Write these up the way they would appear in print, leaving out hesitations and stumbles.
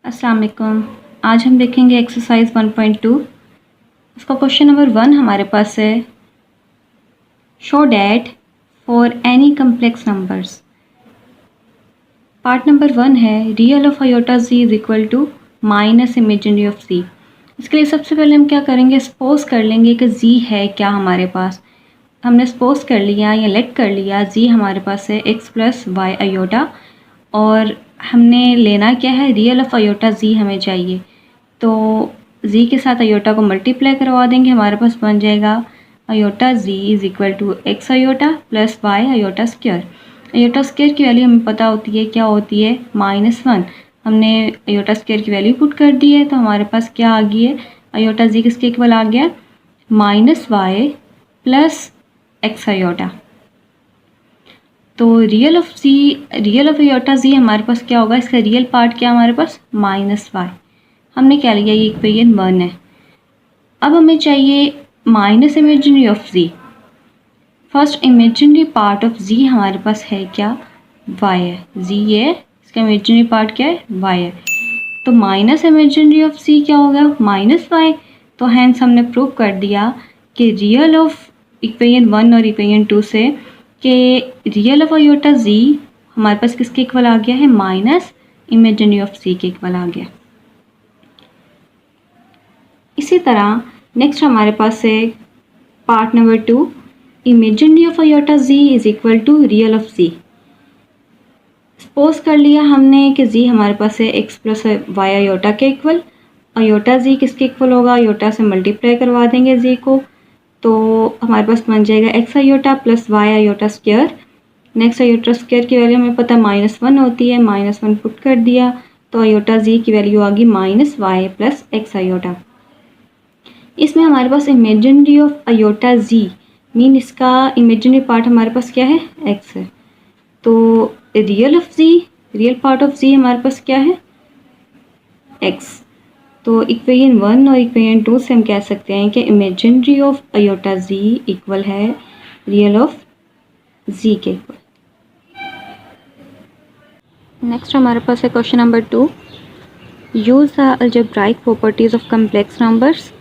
अस्सलाम वालेकुम। आज हम देखेंगे एक्सरसाइज 1.2। इसका क्वेश्चन नंबर 1 हमारे पास है, show that for any complex numbers. Part number 1 है, real of iota ji is equal to minus imaginary of Z. इसके लिए सबसे पहले हम क्या करेंगे, सपोज कर लेंगे कि जी है क्या हमारे पास। हमने सपोज कर लिया या लेट कर लिया जी हमारे पास है x प्लस वाई आयोटा, और हमने लेना क्या है, रियल ऑफ आयोटा जी हमें चाहिए। तो जी के साथ आयोटा को मल्टीप्लाई करवा देंगे, हमारे पास बन जाएगा iota ji is equal to x iota plus y iota square. Iota square की वैल्यू हमें पता होती है, क्या होती है, -1। हमने आयोटा स्क्वायर की वैल्यू पुट कर दी है, तो हमारे पास क्या आ गई है, आयोटा जी किसके इक्वल आ गया, -y प्लस एक्स आयोटा। तो रियल ऑफ आयोटा जी हमारे पास क्या होगा, इसका रियल पार्ट क्या हमारे पास, -y। हमने क्या लिया, ये इक्वेशन 1 है। अब हमें चाहिए minus imaginary of Z. First imaginary part of Z हमारे पास है क्या, y है, जी है, इसका इमेजिनरी पार्ट क्या है, y है। तो माइनस इमेजिनरी ऑफ c क्या होगा, -y। तो हैंस हमने प्रूव कर दिया कि रियल ऑफ इक्वेशन 1 और इक्वेशन 2 से कि रियल ऑफ आयोटा जी हमारे पास किसके इक्वल आ गया है, माइनस इमेजिनरी ऑफ c के इक्वल आ गया। इसी तरह नेक्स्ट हमारे पास है part number 2, imaginary of iota ji is equal to real of z. Suppose कर लिया हमने कि जी हमारे पास है x प्लस वाई आयोटा के इक्वल। आयोटा जी किसके इक्वल होगा, आयोटा से मल्टीप्लाई करवा देंगे जी को, तो हमारे पास बन जाएगा x iota plus y iota square. Next iota square की वैल्यू हमें पता -1 होती है, -1 पुट कर दिया, तो आयोटा जी की वैल्यू आ गई -y प्लस एक्स आयोटा। इसमें हमारे पास imaginary of iota Z mean इसका इमेजिनरी पार्ट हमारे पास क्या है, x है। तो रियल पार्ट ऑफ जी हमारे पास क्या है, x। तो इक्वेशन 1 और इक्वेशन 2 से हम कह सकते हैं कि imaginary of iota z equal है रियल ऑफ जी के इक्वल। नेक्स्ट हमारे पास है question number 2, use the algebraic properties of complex numbers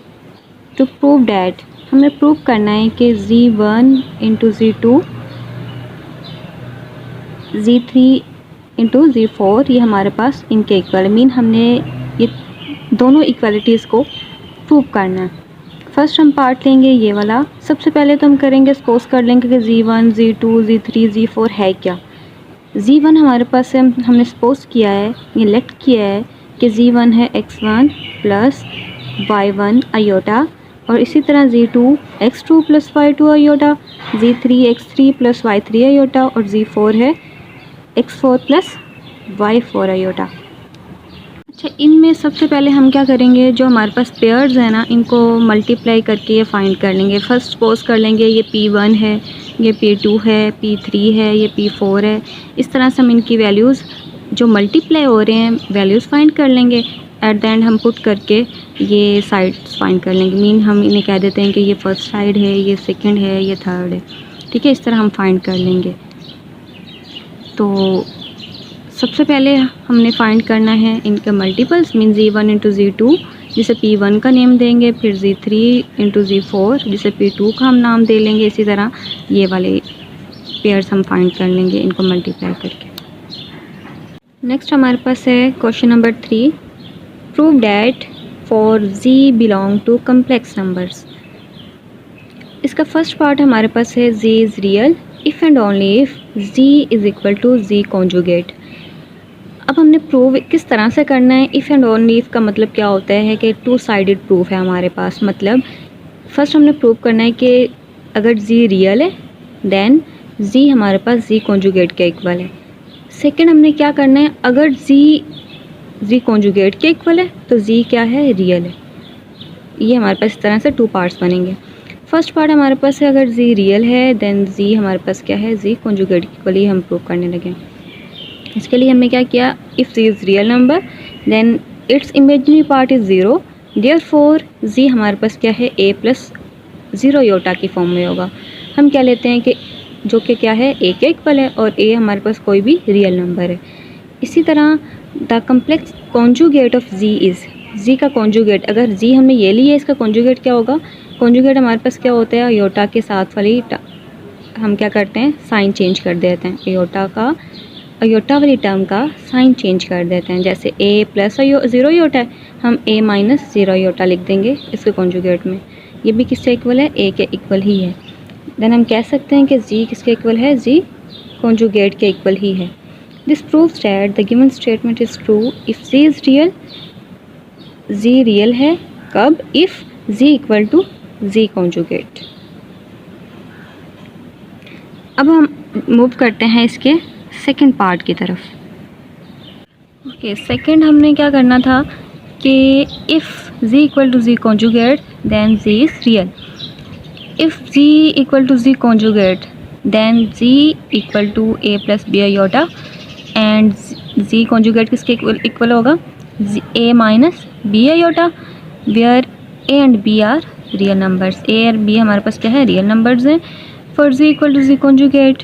to prove that. हमें प्रूव करना है कि z1 into z2 z3 into z4 ये हमारे पास इनके इक्वल, मीन हमने ये दोनों इक्वलिटीज़ को प्रूव करना है। फर्स्ट हम पार्ट लेंगे ये वाला। सबसे पहले तो हम करेंगे, सपोज कर लेंगे कि z1 z2 z3 z4 है क्या। z1 हमारे पास है, हमने सपोज किया है, ये लेट किया है कि z1 है x1 प्लस y1 आयोटा, और इसी तरह z2 x2 plus y2 iota, z3 x3 plus y3 iota, और z4 है x4 प्लस y4 आयोटा। अच्छा, इनमें सबसे पहले हम क्या करेंगे, जो हमारे पास पेयर्स हैं ना, इनको मल्टीप्लाई करके ये फाइंड कर लेंगे। फर्स्ट सपोज कर लेंगे ये p1 है, ये p2 है, p3 है, ये p4 है। इस तरह से हम इनकी वैल्यूज़ जो मल्टीप्लाई हो रहे हैं वैल्यूज़ फाइंड कर लेंगे। एट द एंड हम पुट करके ये साइड्स फाइंड कर लेंगे, मीन हम इन्हें कह देते हैं कि ये फर्स्ट साइड है, ये सेकंड है, ये थर्ड है। ठीक है, इस तरह हम फाइंड कर लेंगे। तो सबसे पहले हमने फाइंड करना है इनके multiples, mean z1 into z2 जिसे p1 का नेम देंगे, फिर z3 इंटू z4 जिसे p2 का हम नाम दे लेंगे। इसी तरह ये वाले पेयर्स हम फाइंड कर लेंगे इनको मल्टीप्लाई करके। नेक्स्ट हमारे पास है question number 3, prove that for z belong to complex numbers. इसका फर्स्ट पार्ट हमारे पास है z is real if and only if z is equal to z conjugate. अब हमने प्रूव किस तरह से करना है, इफ़ एंड ओनली इफ़ का मतलब क्या होता है कि टू साइडेड प्रूफ है हमारे पास। मतलब फर्स्ट हमने प्रूव करना है कि अगर z रियल है देन z हमारे पास z कॉन्जुगेट के इक्वल है। सेकंड हमने क्या करना है, अगर z कॉन्जुगेट के इक्वल है तो z क्या है, रियल है। ये हमारे पास इस तरह से टू पार्ट्स बनेंगे। फर्स्ट पार्ट हमारे पास है, अगर z रियल है देन z हमारे पास क्या है, z कॉन्जुगेट के इक्वल ही हम प्रूव करने लगे। इसके लिए हमने क्या किया, if z is real number then its imaginary part is 0, therefore z हमारे पास क्या है, a प्लस 0 आयोटा की फॉर्म में होगा। हम क्या लेते हैं कि जो कि क्या है, a के इक्वल है, और a हमारे पास कोई भी रियल नंबर है। इसी तरह the complex conjugate of Z is, Z का कॉन्जुगेट, अगर जी हमने ये लिया है इसका कॉन्जुगेट क्या होगा, कॉन्जुगेट हमारे पास क्या होता है, अयोटा के साथ वाली हम क्या करते हैं, साइन चेंज कर देते हैं, अयोटा वाली टर्म का साइन चेंज कर देते हैं। जैसे ए प्लस ज़ीरो अयोटा है, हम ए माइनस ज़ीरो अयोटा लिख देंगे इसके कॉन्जुगेट में। ये भी किससे इक्वल है, ए के इक्वल ही है। देन हम कह सकते हैं कि जी किसके इक्वल है, जी कॉन्जुगेट के इक्वल ही है। This proves that the given statement is true if z is real, z real है कब, if ji equal to ji conjugate. अब हम मूव करते हैं इसके सेकंड पार्ट की तरफ। ओके, सेकंड हमने क्या करना था कि if ji equal to ji conjugate then Z is real, if ji equal to ji conjugate then Z equal to A plus B iota, and Z conjugate किसके equal होगा, A minus B iota, where A and B are real numbers, A और B हमारे पास क्या है, real numbers हैं। For Z equal to ji conjugate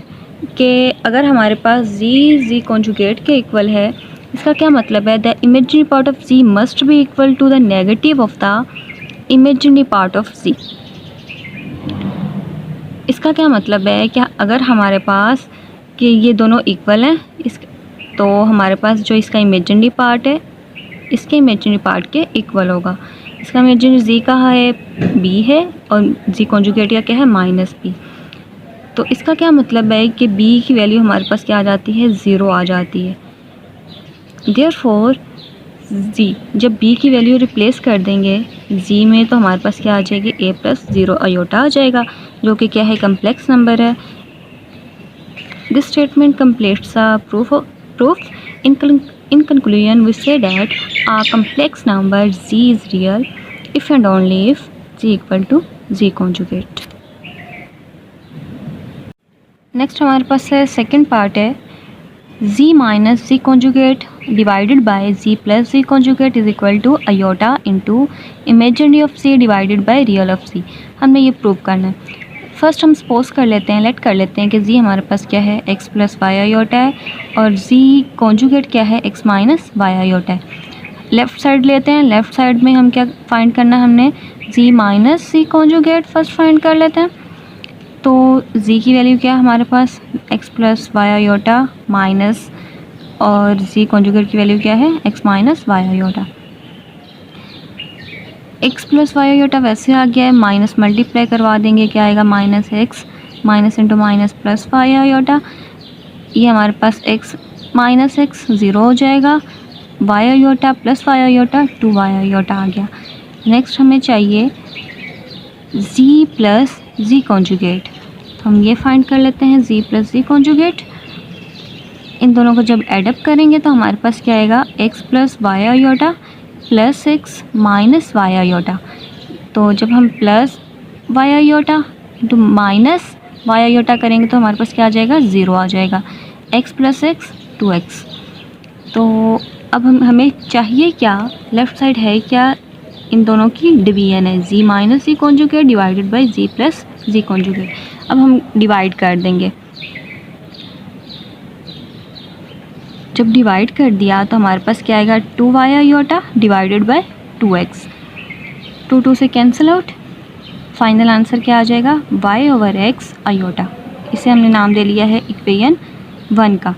के अगर हमारे पास जी कॉन्जुगेट के इक्वल है, इसका क्या मतलब है, the imaginary part of z must be equal to the negative of the imaginary part of z. इसका क्या मतलब है कि अगर हमारे पास कि ये दोनों इक्वल हैं, इस तो हमारे पास जो इसका इमेजिनरी पार्ट है इसके इमेजिनरी पार्ट के इक्वल होगा। इसका इमेजिनरी जी का है बी है और जी कॉन्जुगेट का क्या है, माइनस बी। तो इसका क्या मतलब है कि b की वैल्यू हमारे पास क्या आ जाती है, ज़ीरो आ जाती है। देयरफॉर g, जब b की वैल्यू रिप्लेस कर देंगे g में तो हमारे पास क्या आ जाएगी, a प्लस ज़ीरो अयोटा आ जाएगा, जो कि क्या है, कम्प्लेक्स नंबर है। This statement completes a proof in conclusion we say that a complex number g is real if and only if g equal to g conjugate। Next हमारे पास है second part है, z minus z conjugate divided by z plus z conjugate is equal to iota into imaginary of c divided by real of c। हमने ये prove करना है। First हम suppose कर लेते हैं, लेट कर लेते हैं कि z हमारे पास क्या है, x प्लस वाई अयोटा है और z कॉन्जुगेट क्या है, x माइनस वाई अयोटा है। लेफ़्ट साइड लेते हैं, लेफ़्ट साइड में हम क्या फाइंड करना है, हमने z minus c conjugate first find कर लेते हैं। तो z की वैल्यू क्या है हमारे पास, x plus y iota minus, और z कॉन्जुगेट की वैल्यू क्या है, x minus y iota. x plus y iota वैसे आ गया है, माइनस मल्टीप्लाई करवा देंगे, क्या आएगा, minus x, minus into minus plus y iota. ये हमारे पास x माइनस x ज़ीरो हो जाएगा, y iota plus y iota two y iota आ गया। नेक्स्ट हमें चाहिए z प्लस जी कॉन्जुगेट, तो हम ये फाइंड कर लेते हैं z प्लस जी कॉन्जुगेट। इन दोनों को जब एडअप करेंगे तो हमारे पास क्या आएगा, x plus y iota plus x minus y iota. तो जब हम plus y iota into minus y iota करेंगे तो हमारे पास क्या आ जाएगा, ज़ीरो आ जाएगा, x plus x two x. तो अब हमें चाहिए क्या, लेफ़्ट साइड है क्या, इन दोनों की डिवीजन है, z minus z conjugate divided by z plus z conjugate. अब हम डिवाइड कर देंगे, जब डिवाइड कर दिया तो हमारे पास क्या आएगा, two y iota divided by two x, two two से कैंसिल आउट, फाइनल आंसर क्या आ जाएगा, y ओवर x अयोटा। इसे हमने नाम दे लिया है इक्वेशन 1 का।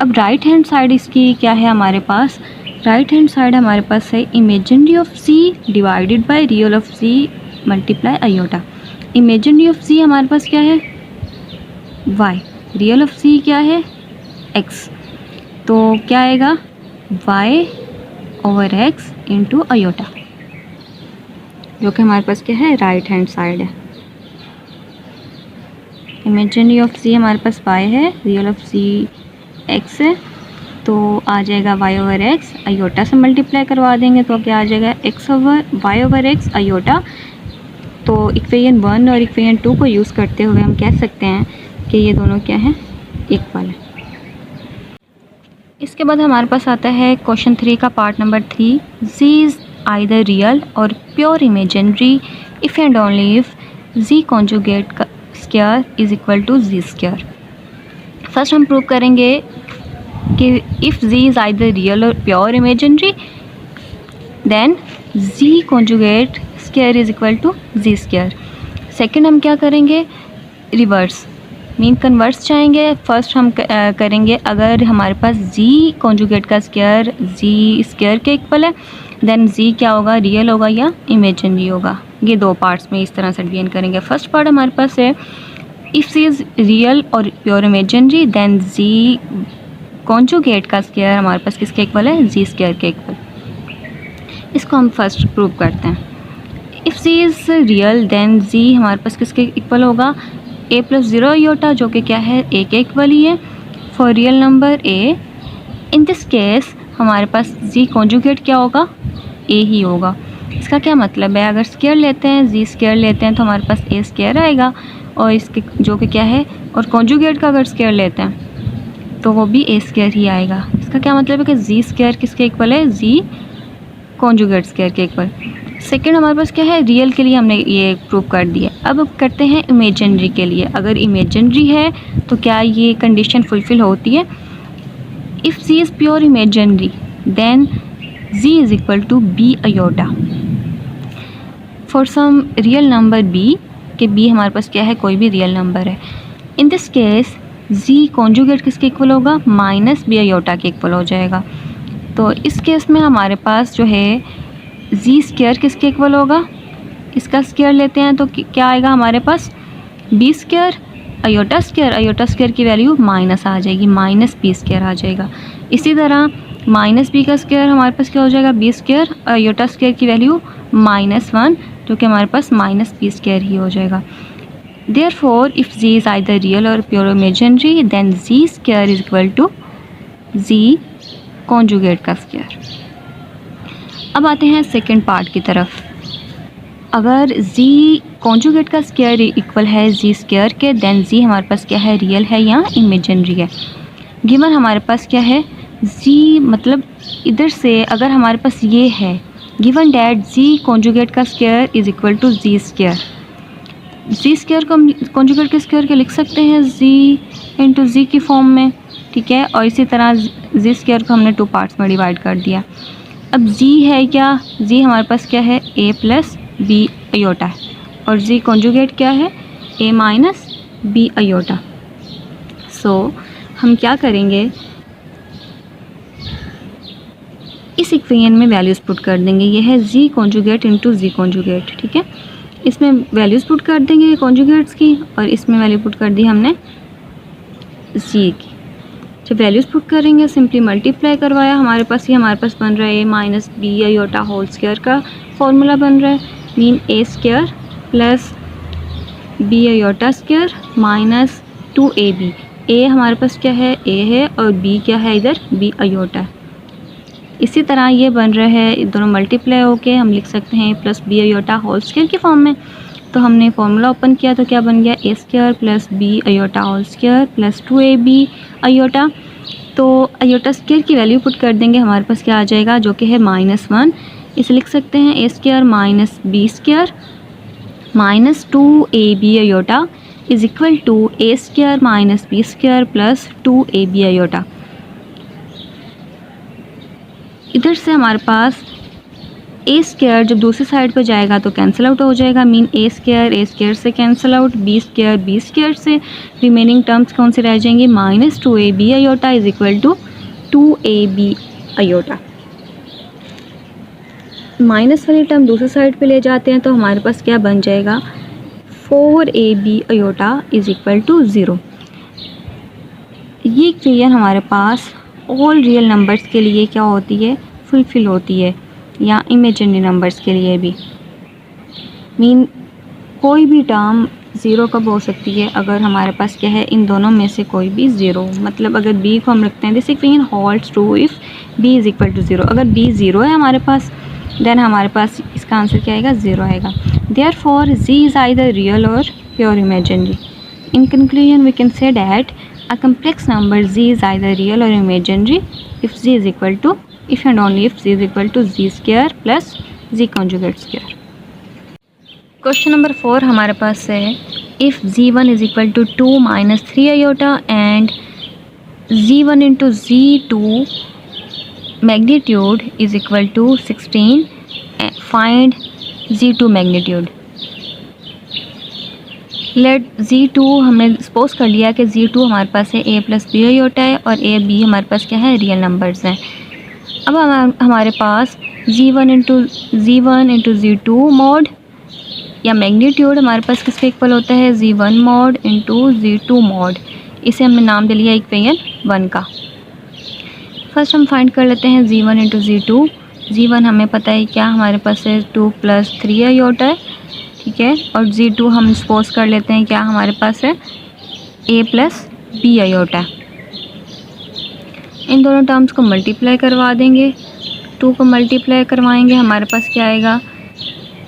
अब राइट हैंड साइड इसकी क्या है हमारे पास, राइट हैंड साइड हमारे पास है imaginary of c divided by real of c multiply iota. इमेजिनरी ऑफ c हमारे पास क्या है, y, रियल ऑफ c क्या है, x। तो क्या आएगा, y over x into iota, जो कि हमारे पास क्या है, राइट हैंड साइड है। इमेजिनरी ऑफ c हमारे पास y है, रियल ऑफ c x है, तो आ जाएगा y ओवर x, अयोटा से मल्टीप्लाई करवा देंगे तो क्या आ जाएगा, y ओवर x अयोटा। तो इक्वेशन 1 और इक्वेशन 2 को यूज़ करते हुए हम कह सकते हैं कि ये दोनों क्या हैं, इक्वल है। इसके बाद हमारे पास आता है क्वेश्चन 3 का part number 3, z is either real और pure imaginary if and only if z conjugate का square is equal to z square. First हम प्रूव करेंगे कि if z is either real और pure imaginary then z conjugate square is equal to z square. Second हम क्या करेंगे, reverse mean converse चाहेंगे। First हम करेंगे अगर हमारे पास z कॉन्जुगेट का स्क्वायर z स्क्वायर के इक्वल है देन z क्या होगा, रियल होगा या इमेजिनरी होगा। ये दो पार्ट्स में इस तरह से डिवीजन करेंगे। फर्स्ट पार्ट हमारे पास है इफ़ z इज़ रियल और pure imaginary then z conjugate का स्क्वायर हमारे पास किसके इक्वल है, z स्क्वायर के इक्वल। इसको हम फर्स्ट प्रूव करते हैं। If z is real then z हमारे पास किसके इक्वल होगा, a प्लस 0 आयोटा जो कि क्या है a के इक्वल ही है for real number a। In this case हमारे पास z कॉन्जुगेट क्या होगा, a ही होगा। इसका क्या मतलब है, अगर स्क्वायर लेते हैं z स्क्वायर लेते हैं तो हमारे पास a स्क्वायर आएगा और इसके जो कि क्या है, और कॉन्जुगेट का अगर स्क्वायर लेते हैं तो वो भी a स्क्वायर ही आएगा। इसका क्या मतलब है कि z स्क्वायर किसके इक्वल है, z कॉन्जुगेट स्क्वायर के इक्वल। सेकेंड हमारे पास क्या है, रियल के लिए हमने ये प्रूव कर दिया। अब करते हैं इमेजिनरी के लिए। अगर इमेजिनरी है तो क्या ये कंडीशन फुलफ़िल होती है, if z is pure imaginary then z is equal to b iota for some real number b, कि b हमारे पास क्या है, कोई भी रियल नंबर है। In this case z conjugate किसके इक्वल होगा, माइनस b आयोटा के इक्वल हो जाएगा। तो इस केस में हमारे पास जो है z स्क्वायर किसके इक्वल होगा, इसका स्क्वायर लेते हैं तो क्या आएगा हमारे पास, b square iota square, iota square की वैल्यू माइनस आ जाएगी, माइनस b स्क्वायर आ जाएगा। इसी तरह माइनस b का स्क्वायर हमारे पास क्या हो जाएगा, b स्क्वायर, आयोटा स्क्वायर की वैल्यू -1 जो कि हमारे पास माइनस b स्क्वायर ही हो जाएगा। Therefore if z is either real और pure imaginary then z square is equal to z conjugate का स्क्वायर। अब आते हैं सेकेंड पार्ट की तरफ। अगर z कॉन्जुगेट का स्क्वायर इक्वल है z स्क्वायर के देन z हमारे पास क्या है, रियल है या इमेजिनरी है। गिवन हमारे पास क्या है, z मतलब इधर से अगर हमारे पास ये है गिवन डैट z कॉन्जुगेट का square is equal to z square, z square को हम कॉन्जुगेट के स्क्वायर के लिख सकते हैं z इंटू z की फॉर्म में, ठीक है। और इसी तरह z स्क्वायर को हमने 2 पार्ट्स में डिवाइड कर दिया। अब z है क्या, z हमारे पास क्या है, a प्लस b आयोटा है और z कॉन्जुगेट क्या है, a माइनस b आयोटा। सो हम क्या करेंगे, इस इक्वेशन में वैल्यूज़ पुट कर देंगे। ये है z conjugate into z conjugate, ठीक है। इसमें वैल्यूज़ पुट कर देंगे कॉन्जुगेट्स की और इसमें वैल्यू पुट कर दी हमने z की। जब वैल्यूज़ पुट करेंगे सिंपली मल्टीप्लाई करवाया, हमारे पास बन रहा है a minus b iota whole square का फॉर्मूला बन रहा है, mean a square plus b iota square minus 2ab। a हमारे पास क्या है, a है और b क्या है, इधर b आयोटा। इसी तरह ये बन रहा है, दोनों मल्टीप्लाई होके हम लिख सकते हैं plus b iota whole square की फॉर्म में। तो हमने फॉर्मूला ओपन किया तो क्या बन गया, a square plus b iota whole square plus 2ab iota. तो आयोटा स्क्वायर की वैल्यू पुट कर देंगे, हमारे पास क्या आ जाएगा, जो कि है -1। इसे लिख सकते हैं a square minus b square minus 2ab iota is equal to a square minus b square plus 2ab iota. इधर से हमारे पास a स्क्वायर जब दूसरी साइड पर जाएगा तो कैंसिल आउट हो जाएगा, मीन a स्क्वायर से कैंसिल आउट, b स्क्वायर से, रिमेनिंग टर्म्स कौन से रह जाएंगे, minus 2ab iota is equal to 2ab iota. Minus वाली टर्म दूसरी साइड पे ले जाते हैं तो हमारे पास क्या बन जाएगा, 4ab iota is equal to 0। ये इक्वेशन हमारे पास ऑल रियल नंबर्स के लिए क्या होती है, फुलफ़िल होती है, या इमेजिनरी नंबर्स के लिए भी। मीन कोई भी टर्म ज़ीरो कब हो सकती है, अगर हमारे पास क्या है, इन दोनों में से कोई भी ज़ीरो। मतलब अगर b को हम रखते हैं, this equation holds true if b is equal to 0। अगर b ज़ीरो है हमारे पास देन हमारे पास इसका आंसर क्या आएगा, 0 आएगा। Therefore z is either real और pure imaginary. In conclusion we can say that a complex number z is either real or imaginary if z is equal to, if and only if z is equal to z square plus z conjugate square। Question number 4 हमारे पास है, if z1 is equal to 2 minus 3 iota and Z1 into Z2 magnitude is equal to 16. Find Z2 magnitude. Let Z2 हमने suppose कर लिया कि Z2 हमारे पास है a प्लस बी आयोटा है और a b हमारे पास क्या है, रियल नंबर्स हैं. अब हमारे पास Z1 इंटू Z2 मॉड या मैग्नीट्यूड हमारे पास किसके इक्वल होता है, Z1 mod into Z2 mod. इसे हमने नाम दे लिया इक्वेशन 1 का. फर्स्ट हम फाइंड कर लेते हैं Z1 इंटू Z2. Z1 हमें पता है क्या, हमारे पास है 2 प्लस 3 आयोटा है, ठीक है. और Z2 हम सपोज कर लेते हैं क्या, हमारे पास है a प्लस बी आयोटा. इन दोनों टर्म्स को मल्टीप्लाई करवा देंगे. 2 को मल्टीप्लाई करवाएंगे, हमारे पास क्या आएगा,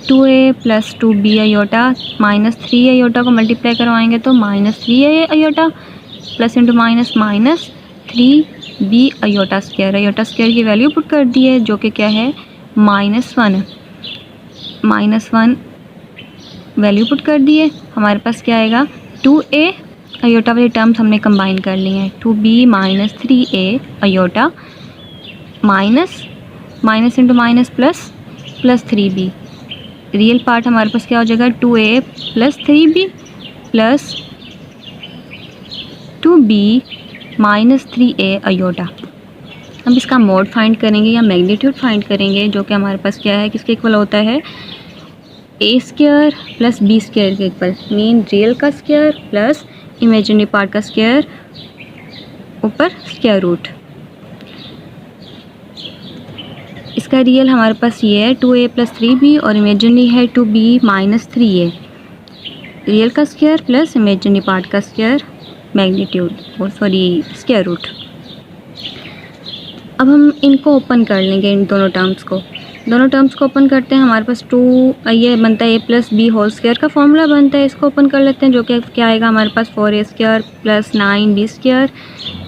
2a plus 2b iota minus 3 iota को मल्टीप्लाई करवाएंगे तो minus 3a iota plus into minus minus 3b iota square. Iota square की वैल्यू पुट कर दी है जो कि क्या है, -1 वैल्यू पुट कर दी है. हमारे पास क्या आएगा, 2a आयोटा वाली टर्म्स हमने कंबाइन कर ली हैं. 2b minus 3a iota minus into minus plus 3b. Real part हमारे पास क्या हो जाएगा, 2a plus 3b plus 2b minus 3a iota. हम इसका मोड फाइंड करेंगे या मैग्नीट्यूड फाइंड करेंगे जो कि हमारे पास क्या है, किसके इक्वल होता है, a square plus b square के इक्वल. मीन रियल का स्क्वायर प्लस इमेजिनरी पार्ट का स्क्वायर ऊपर स्क्वायर रूट. इसका रियल हमारे पास ये है 2a प्लस 3b और इमेजिनरी है 2b माइनस 3a. रियल का स्क्वायर प्लस इमेजिनरी पार्ट का स्क्वायर मैग्नीट्यूड और स्क्वायर रूट. अब हम इनको ओपन कर लेंगे, इन दोनों टर्म्स को ओपन करते हैं. हमारे पास 2 ये बनता है a plus b whole square का फॉर्मूला बनता है. इसको ओपन कर लेते हैं जो कि क्या आएगा, हमारे पास 4a square plus 9b square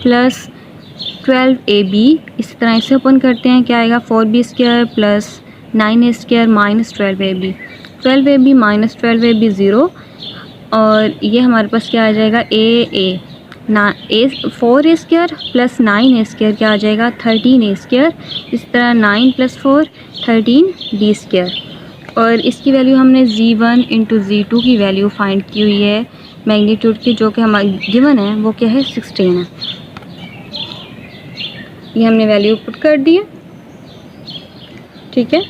plus 12ab. इसी तरह इसे ओपन करते हैं, क्या आएगा, 4b square plus 9a square minus 12ab minus 12ab 0. और ये हमारे पास क्या आ जाएगा, a 4a square plus 9a square क्या आ जाएगा, 13a स्क्वायर. इस तरह 9 प्लस 4 13b स्क्वायर. और इसकी वैल्यू हमने Z1 इंटू Z2 की वैल्यू फाइंड की हुई है मैग्नीट्यूड की, जो कि हमारी गिवन है वो क्या है, 16 है. ये हमने वैल्यू पुट कर दी है, ठीक है.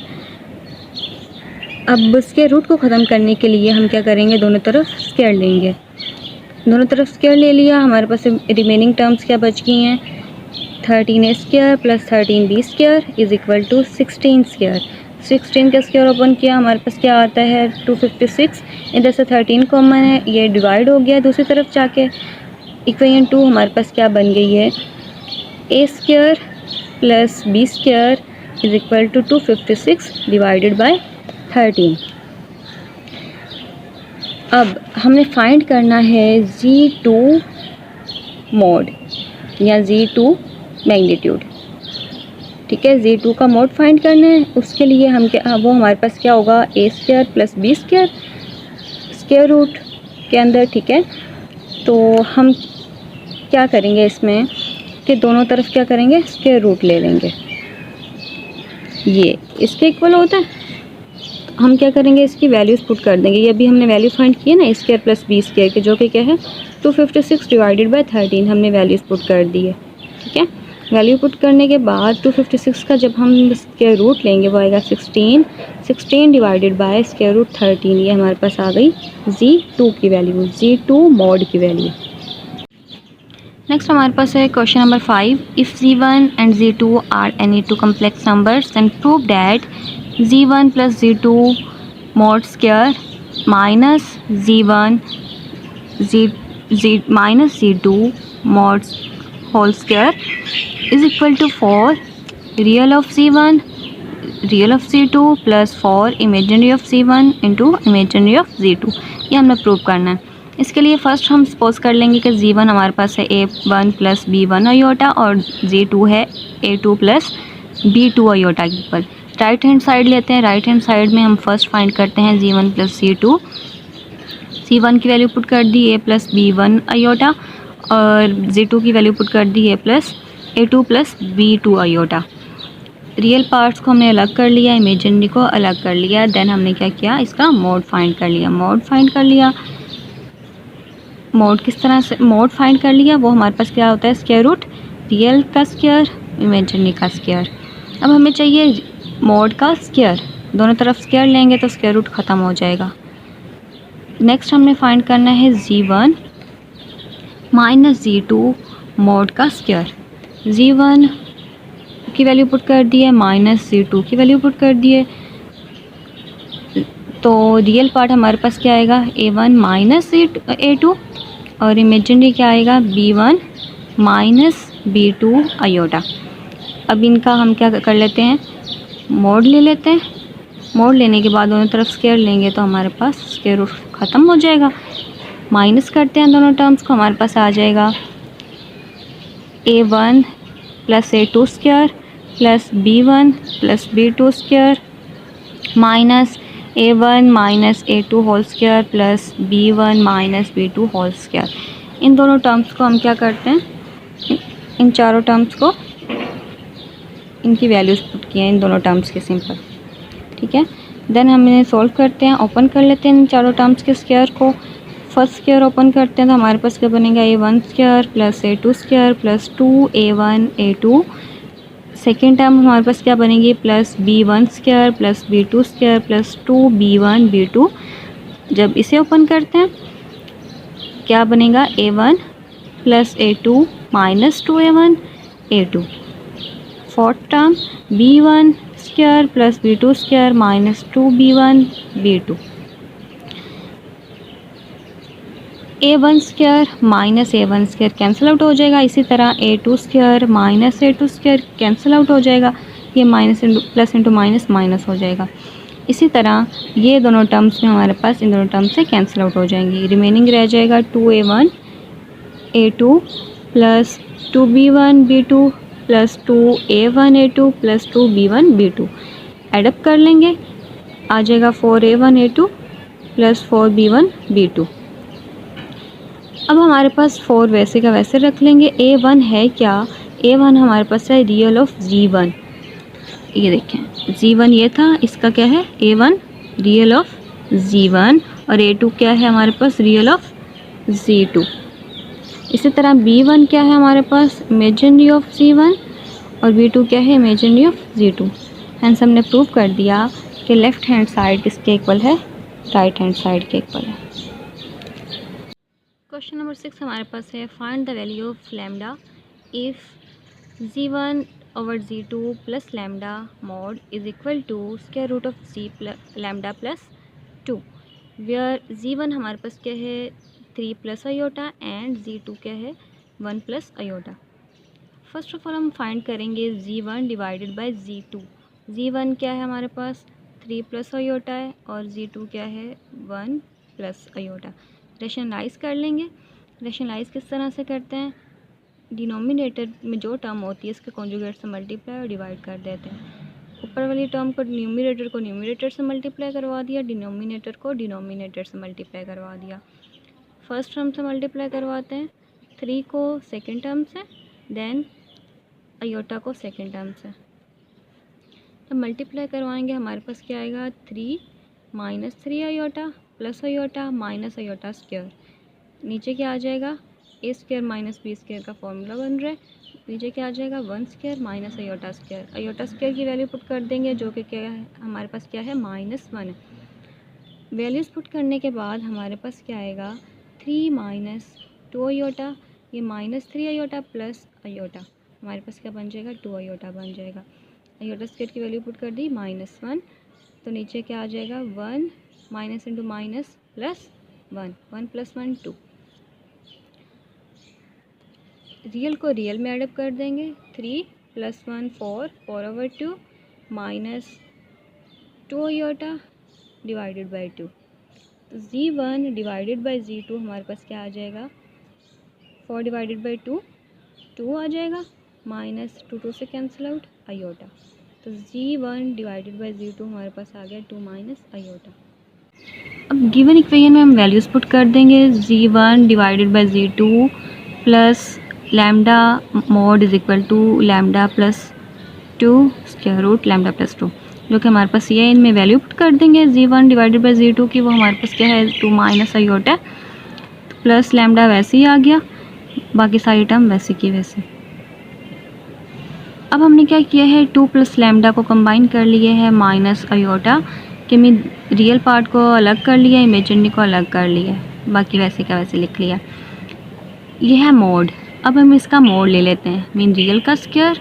अब स्क्वायर रूट को ख़त्म करने के लिए हम क्या करेंगे, दोनों तरफ स्क्वायर लेंगे. दोनों तरफ स्क्वायर ले लिया, हमारे पास रिमेनिंग टर्म्स क्या बच गई हैं, 13a square plus 13b square is equal to 16 square. 16 का स्क्वायर ओपन किया, हमारे पास क्या आता है, 256. इधर से 13 कॉमन है, ये डिवाइड हो गया दूसरी तरफ जाके. इक्वेशन 2 हमारे पास क्या बन गई है, a square plus b square is equal to 256 divided by 13. अब हमने फाइंड करना है Z2 मोड या Z2 मैग्नीट्यूड, ठीक है. Z2 का मोड फाइंड करना है, उसके लिए हम क्या, वो हमारे पास क्या होगा, a square plus b square square root के अंदर, ठीक है. तो हम क्या करेंगे इसमें कि दोनों तरफ क्या करेंगे, स्क्वायर रूट ले लेंगे. ये इसके इक्वल होता है. हम क्या करेंगे, इसकी वैल्यूज़ पुट कर देंगे. ये अभी हमने वैल्यू फाइंड की है ना, a square plus b square के, जो कि क्या है 256 डिवाइडेड बाय 13. हमने वैल्यूज़ पुट कर दी है, ठीक है. वैल्यू पुट करने के बाद 256 का जब हम स्क्वायर रूट लेंगे वो आएगा 16 डिवाइडेड बाय स्क्वायर रूट 13. ये हमारे पास आ गई Z2 की वैल्यू, Z2 मॉड की वैल्यू. नेक्स्ट हमारे पास है question number 5. If Z1 and Z2 are any two complex numbers then prove that Z1 plus Z2 mod square minus Z1 minus Z2 mod whole square is equal to 4 real of Z1 real of Z2 plus 4 imaginary of Z1 into imaginary of Z2. ये हमें prove करना है. इसके लिए first हम suppose कर लेंगे कि Z1 हमारे पास है A1 प्लस B1 आयोटा और Z2 है A2 प्लस B2 आयोटा के ऊपर. राइट हैंड साइड लेते हैं. राइट हैंड साइड में हम फर्स्ट फाइंड करते हैं Z1 प्लस Z2. C1 की वैल्यू पुट कर दी, A प्लस B1 आयोटा और Z2 की वैल्यू पुट कर दी A plus A2 plus B2 iota. Real parts को हमने अलग कर लिया, इमेजिनरी को अलग कर लिया। देन हमने क्या किया, इसका मोड फाइंड कर लिया। मोड फाइंड कर लिया, मोड किस तरह से मोड फाइंड कर लिया, वो हमारे पास क्या होता है, स्क्वायर रूट रियल का स्क्वायर, इमेजिनरी का स्क्वायर। अब हमें चाहिए मोड का स्क्वायर, दोनों तरफ स्क्वायर लेंगे तो स्क्वायर रूट ख़त्म हो जाएगा। नेक्स्ट हमने फाइंड करना है Z1 माइनस Z2 मोड का स्क्वायर। Z1 की वैल्यू पुट कर दिए, माइनस Z2 की वैल्यू पुट कर दिए, तो रियल पार्ट हमारे पास क्या आएगा, A1 माइनस A2 और इमेजिनरी क्या आएगा, B1 माइनस B2 आयोटा। अब इनका हम क्या कर लेते हैं, मोड ले लेते हैं। मोड लेने के बाद दोनों तरफ स्क्वायर लेंगे तो हमारे पास स्क्वायर रूट ख़त्म हो जाएगा। माइनस करते हैं दोनों टर्म्स को, हमारे पास आ जाएगा A1 plus A2 square plus B1 plus B2 square minus A1 minus A2 whole square plus B1 minus B2 whole square. इन दोनों टर्म्स को हम क्या करते हैं, इन चारों टर्म्स को इनकी वैल्यूज़ पुट किए हैं, इन दोनों टर्म्स के सिंपल, ठीक है। देन हम इन्हें सॉल्व करते हैं, ओपन कर लेते हैं इन चारों टर्म्स के स्क्वायर को। फर्स्ट स्क्वायर ओपन करते हैं तो हमारे पास क्या बनेगा, A1 square plus A2 square plus 2A1 A2। Second term हमारे पास क्या बनेगी, plus B1 square plus B2 square plus 2B1 B2। जब इसे ओपन करते हैं क्या बनेगा, A1 plus A2 minus 2A1 A2। Fourth term B1 square plus B2 square minus 2B1 B2। A1 square minus A1 square cancel out हो जाएगा। इसी तरह A2 square minus A2 square cancel out हो जाएगा, ये minus into plus into minus minus हो जाएगा। इसी तरह ये दोनों टर्म्स में हमारे पास इन दोनों टर्म्स से कैंसिल आउट हो जाएंगी। रिमेनिंग रह जाएगा 2A1 A2 plus 2B1 B2 plus 2A1 A2 plus 2B1 B2। Add up कर लेंगे, आ जाएगा 4A1 A2 plus 4B1 B2। अब हमारे पास 4 वैसे का वैसे रख लेंगे। A1 है क्या, A1 हमारे पास है रियल ऑफ Z1। ये देखें Z1 ये था, इसका क्या है, A1 रियल ऑफ Z1 और A2 क्या है हमारे पास, रियल ऑफ Z2। इसी तरह B1 क्या है हमारे पास, इमेजिनरी ऑफ Z1 और B2 क्या है, इमेजिनरी ऑफ Z2। हेंस हमने प्रूव कर दिया कि लेफ़्ट हैंड साइड किसके इक्वल है, राइट हैंड साइड के इक्वल है। क्वेश्चन नंबर 6 हमारे पास है, find the value of lambda if Z1 over Z2 plus lambda mod is equal to square root of lambda plus 2, where Z1 हमारे पास क्या है, 3 प्लस आयोटा एंड Z2 क्या है, 1 plus iota. First of all हम find करेंगे Z1 divided by Z2। Z1 क्या है हमारे पास, 3 प्लस आयोटा है और Z2 क्या है, 1 प्लस आयोटा। रेशनलाइज कर लेंगे। रेशनलाइज किस तरह से करते हैं, डिनोमिनेटर में जो टर्म होती है इसके कॉन्जुगेट से मल्टीप्लाई और डिवाइड कर देते हैं। ऊपर वाली टर्म को न्यूमरेटर से मल्टीप्लाई करवा दिया, डिनोमिनेटर को डिनोमिनेटर से मल्टीप्लाई करवा दिया। फर्स्ट टर्म से मल्टीप्लाई करवाते हैं, 3 को सेकेंड टर्म से, देन आयोटा को सेकेंड टर्म से। तो मल्टीप्लाई करवाएंगे हमारे पास क्या आएगा, 3 minus 3 iota plus iota minus iota square. नीचे क्या आ जाएगा, ए स्क्वायर माइनस बी स्क्वायर का फॉर्मूला बन रहा है। नीचे क्या आ जाएगा, 1 square minus iota square. Iota square की वैल्यू पुट कर देंगे जो कि क्या है हमारे पास, क्या है, -1 है। वैल्यूज़ पुट करने के बाद हमारे पास क्या आएगा, 3 माइनस 2 आयोटा, ये -3 आयोटा प्लस आयोटा, हमारे पास क्या बन जाएगा, 2 आयोटा बन जाएगा। आयोटा स्क्वायर की वैल्यू पुट कर दी -1, तो नीचे क्या आ जाएगा, 1 minus into minus plus 1, 1 plus 1 2। Real को रियल में एडअप कर देंगे, 3 plus 1 4, 4/2 minus 2 iota divided by 2। तो Z1 डिवाइडेड बाई Z2 हमारे पास क्या आ जाएगा, 4 डिवाइडेड बाई 2 2 आ जाएगा, माइनस 2 से कैंसिल आउट आयोटा। तो Z1 डिवाइडेड बाई Z2 हमारे पास आ गया 2 माइनस आयोटा। अब गिवन इक्वेशन में हम वैल्यूज़ पुट कर देंगे, Z1 divided by Z2 plus lambda mod is equal to lambda plus 2 square root lambda plus 2, जो कि हमारे पास ये है। इनमें वैल्यू पुट कर देंगे z1 डिवाइडेड बाई z2 की, वो हमारे पास क्या है 2 माइनस आयोटा है, प्लस लैम्डा वैसे ही आ गया, बाकी सारी टर्म वैसे की वैसे। अब हमने क्या किया है 2 प्लस लैम्डा को कंबाइन कर लिए है माइनस आयोटा कि मैं रियल पार्ट को अलग कर लिया, इमेजिनरी को अलग कर लिया, बाकी वैसे का वैसे लिख लिया। ये है मोड। अब हम इसका मोड ले लेते हैं, मीन रियल का स्क्वायर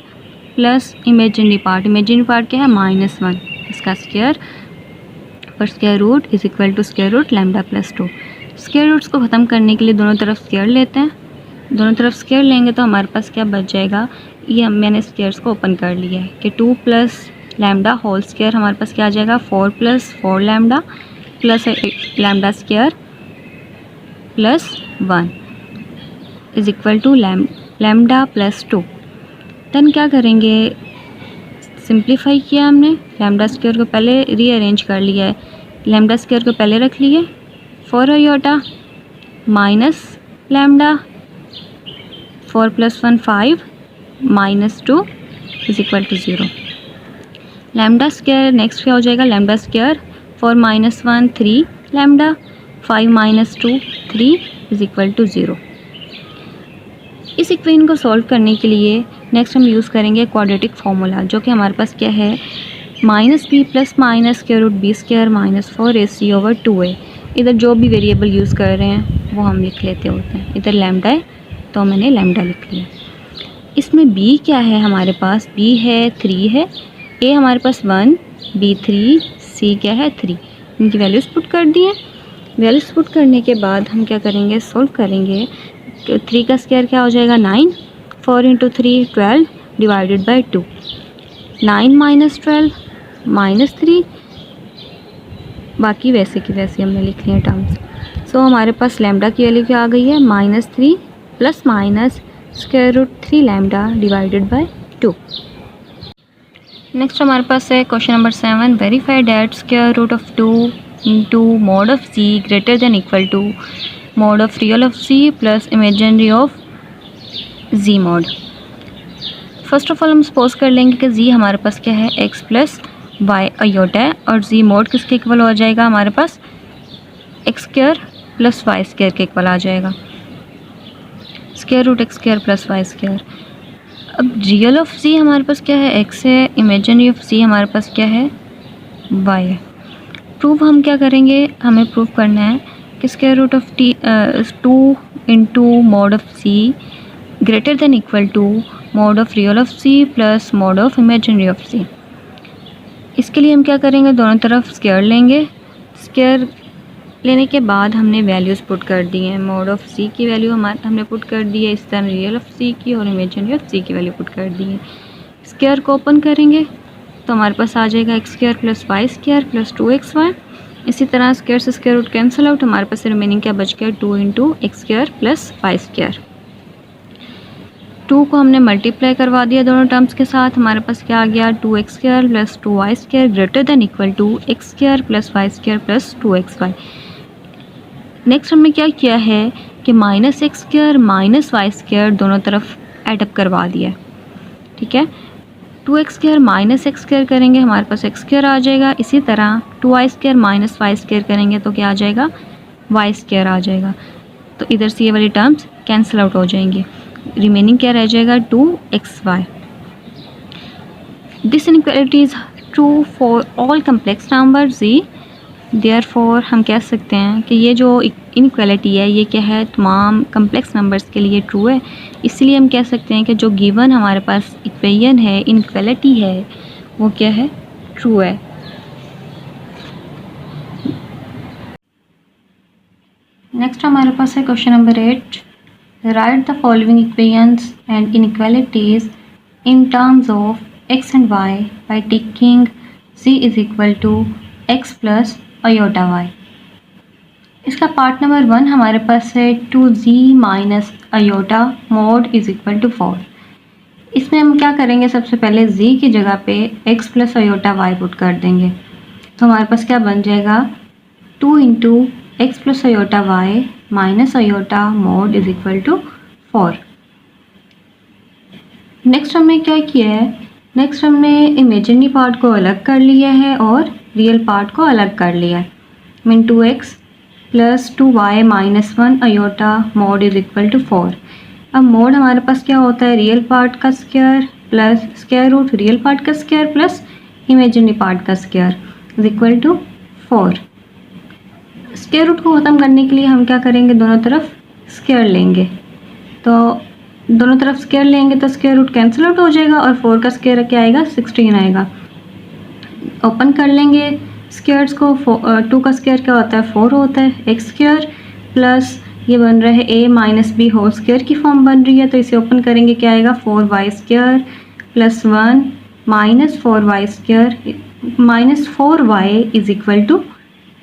प्लस इमेजिनरी पार्ट क्या है -1, इसका स्क्वायर पर square root is equal to square root lambda plus 2। Square roots को ख़त्म करने के लिए दोनों तरफ स्क्वायर लेते हैं, दोनों तरफ स्क्वायर लेंगे तो हमारे पास क्या बच जाएगा, ये मैंने स्क्वायर्स को ओपन कर लिया है कि 2 प्लस लैम्डा होल स्क्वायर हमारे पास क्या आ जाएगा 4 plus 4 lambda plus lambda square plus 1 is equal to lambda plus 2। Then क्या करेंगे, सिंप्लीफाई किया हमने, लैम्डा स्क्वायर को पहले रीअरेंज कर लिया है, लैम्डा स्क्वायर को पहले रख लिए 4 iota minus lambda 4 plus 1 5 minus 2 is equal to 0। Lambda square next क्या हो जाएगा, lambda square 4 minus 1 3 lambda 5 minus 2 3 is equal to 0। इस इक्वेशन को सॉल्व करने के लिए नेक्स्ट हम यूज़ करेंगे क्वाड्रेटिक फार्मूला, जो कि हमारे पास क्या है -b plus minus square root b square minus 4ac over 2a। इधर जो भी वेरिएबल यूज़ कर रहे हैं वो हम लिख लेते होते हैं, इधर लैम्डा है तो मैंने लैम्डा लिख लिया। इसमें b क्या है हमारे पास, b है 3 है, a हमारे पास 1 b 3 c क्या है 3, इनकी वैल्यूज़ पुट कर दी हैं। वैल्यूज़ पुट करने के बाद हम क्या करेंगे, सोल्व करेंगे। 3 का स्क्वायर क्या हो जाएगा 9, 4 into 3 12 divided by 2, 9 minus 12 minus 3, बाकी वैसे की वैसे हमने लिख लिया टर्म्स। सो हमारे पास लैम्डा की वैल्यू क्या आ गई है -3 plus minus square root 3 lambda divided by 2। Next हमारे पास है question number 7, verify that square root of 2 into mod of c greater than equal to mod of real of c plus imaginary of z mod. First of all हम suppose कर लेंगे कि z हमारे पास क्या है x प्लस वाई आयोटा है, और z मॉड किसके इक्वल हो जाएगा हमारे पास x square plus y square के इक्वल आ जाएगा, square root x square plus y square. अब रियल ऑफ z हमारे पास क्या है x है, इमेजिनरी ऑफ z हमारे पास क्या है y है। प्रूफ हम क्या करेंगे, हमें प्रूफ करना है कि square root of 2 into mod of c greater than equal to mod of real of c plus mod of imaginary of c। इसके लिए हम क्या करेंगे, दोनों तरफ स्क्वायर लेंगे, स्क्वायर लेने के बाद हमने वैल्यूज़ पुट कर दी हैं। मॉड ऑफ c की वैल्यू हमने पुट कर दी है, इस तरह रियल ऑफ c की और इमेजिनरी ऑफ c की वैल्यू पुट कर दी है। स्क्वायर को ओपन करेंगे तो हमारे पास आ जाएगा x square plus y square plus 2xy। इसी तरह स्क्वायर से स्क्वायर रूट कैंसिल आउट, हमारे पास रिमेनिंग क्या बच गया 2 into x square plus y square. 2 को हमने मल्टीप्लाई करवा दिया दोनों टर्म्स के साथ, हमारे पास क्या आ गया 2x square plus 2y square greater than equal to x square plus y square plus 2xy। Next हमने क्या किया है कि minus x square minus y square दोनों तरफ एडअप करवा दिया, ठीक है। 2x square minus x square करेंगे हमारे पास एक्स स्क्वायर आ जाएगा, इसी तरह 2y square minus y square करेंगे तो क्या आ जाएगा वाई स्क्वायर आ जाएगा। तो इधर से ये वाली टर्म्स कैंसिल आउट हो जाएंगी, रिमेनिंग क्या रह जाएगा 2xy। This inequality is true for all complex number z, therefore हम कह सकते हैं कि ये जो इनइक्वालिटी है ये क्या है तमाम कम्प्लेक्स नंबर्स के लिए ट्रू है। इसलिए हम कह सकते हैं कि जो गिवन हमारे पास इक्वेशन है इनइक्वालिटी है वो क्या है ट्रू है। नेक्स्ट हमारे पास है question number 8, write the following equations and inequalities in terms of x and y by taking c is equal to x plus iota y। इसका पार्ट नंबर 1 हमारे पास है 2z minus iota mod is equal to 4। इसमें हम क्या करेंगे, सबसे पहले z की जगह पे x plus iota y put कर देंगे, तो हमारे पास क्या बन जाएगा 2 into x plus iota y minus iota mod is equal to 4। Next हमने क्या किया है, नेक्स्ट हमने इमेजिनरी पार्ट को अलग कर लिया है और रियल पार्ट को अलग कर लिया है। मीन 2x प्लस 2y minus 1 iota mod is equal to 4। अब मोड हमारे पास क्या होता है, रियल पार्ट का square plus square root real part का स्क्वायर प्लस इमेजिनरी पार्ट का square is equal to 4। Square root को ख़त्म करने के लिए हम क्या करेंगे, दोनों तरफ स्क्वायर लेंगे। तो दोनों तरफ स्क्वायर लेंगे तो स्क्वायर रूट कैंसिल आउट हो जाएगा और 4 का स्क्वायर क्या आएगा, 16 आएगा। ओपन कर लेंगे स्क्वायर्स को। 2 का स्क्वायर क्या होता है, 4 होता है। एक्स स्क्वायर प्लस ये बन रहा है a minus b whole square की फॉर्म बन रही है, तो इसे ओपन करेंगे क्या आएगा, 4y square plus 1 minus 4y square minus 4y is equal to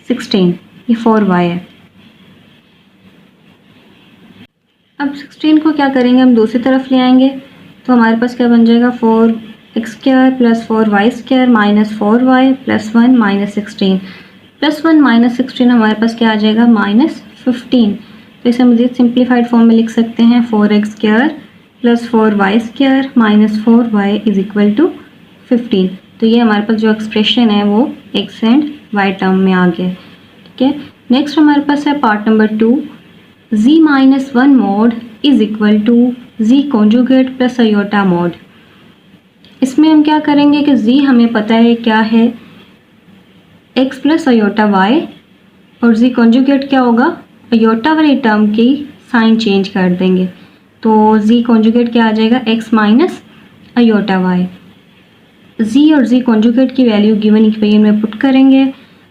16। ये 4y है। अब 16 को क्या करेंगे, हम दूसरी तरफ ले आएंगे तो हमारे पास क्या बन जाएगा, 4x square plus 4y square minus 4y plus 1 minus 16 plus 1 minus 16 हमारे पास क्या आ जाएगा, माइनस 15। तो इसे मज़ीद सिंप्लीफाइड फॉर्म में लिख सकते हैं 4x square plus 4y square minus 4y is equal to 15। तो ये हमारे पास जो एक्सप्रेशन है वो x एंड y टर्म में आ गया। ठीक है, नेक्स्ट हमारे पास है part number 2, z minus 1 mod is equal to z conjugate plus iota mod. इसमें हम क्या करेंगे कि z हमें पता है क्या है, x प्लस अयोटा y, और z कॉन्जुगेट क्या होगा, अयोटा वाली टर्म की साइन चेंज कर देंगे। तो z कॉन्जुगेट क्या आ जाएगा, x minus iota y। z और z कॉन्जुगेट की वैल्यू गिवन इक्वेशन में पुट करेंगे,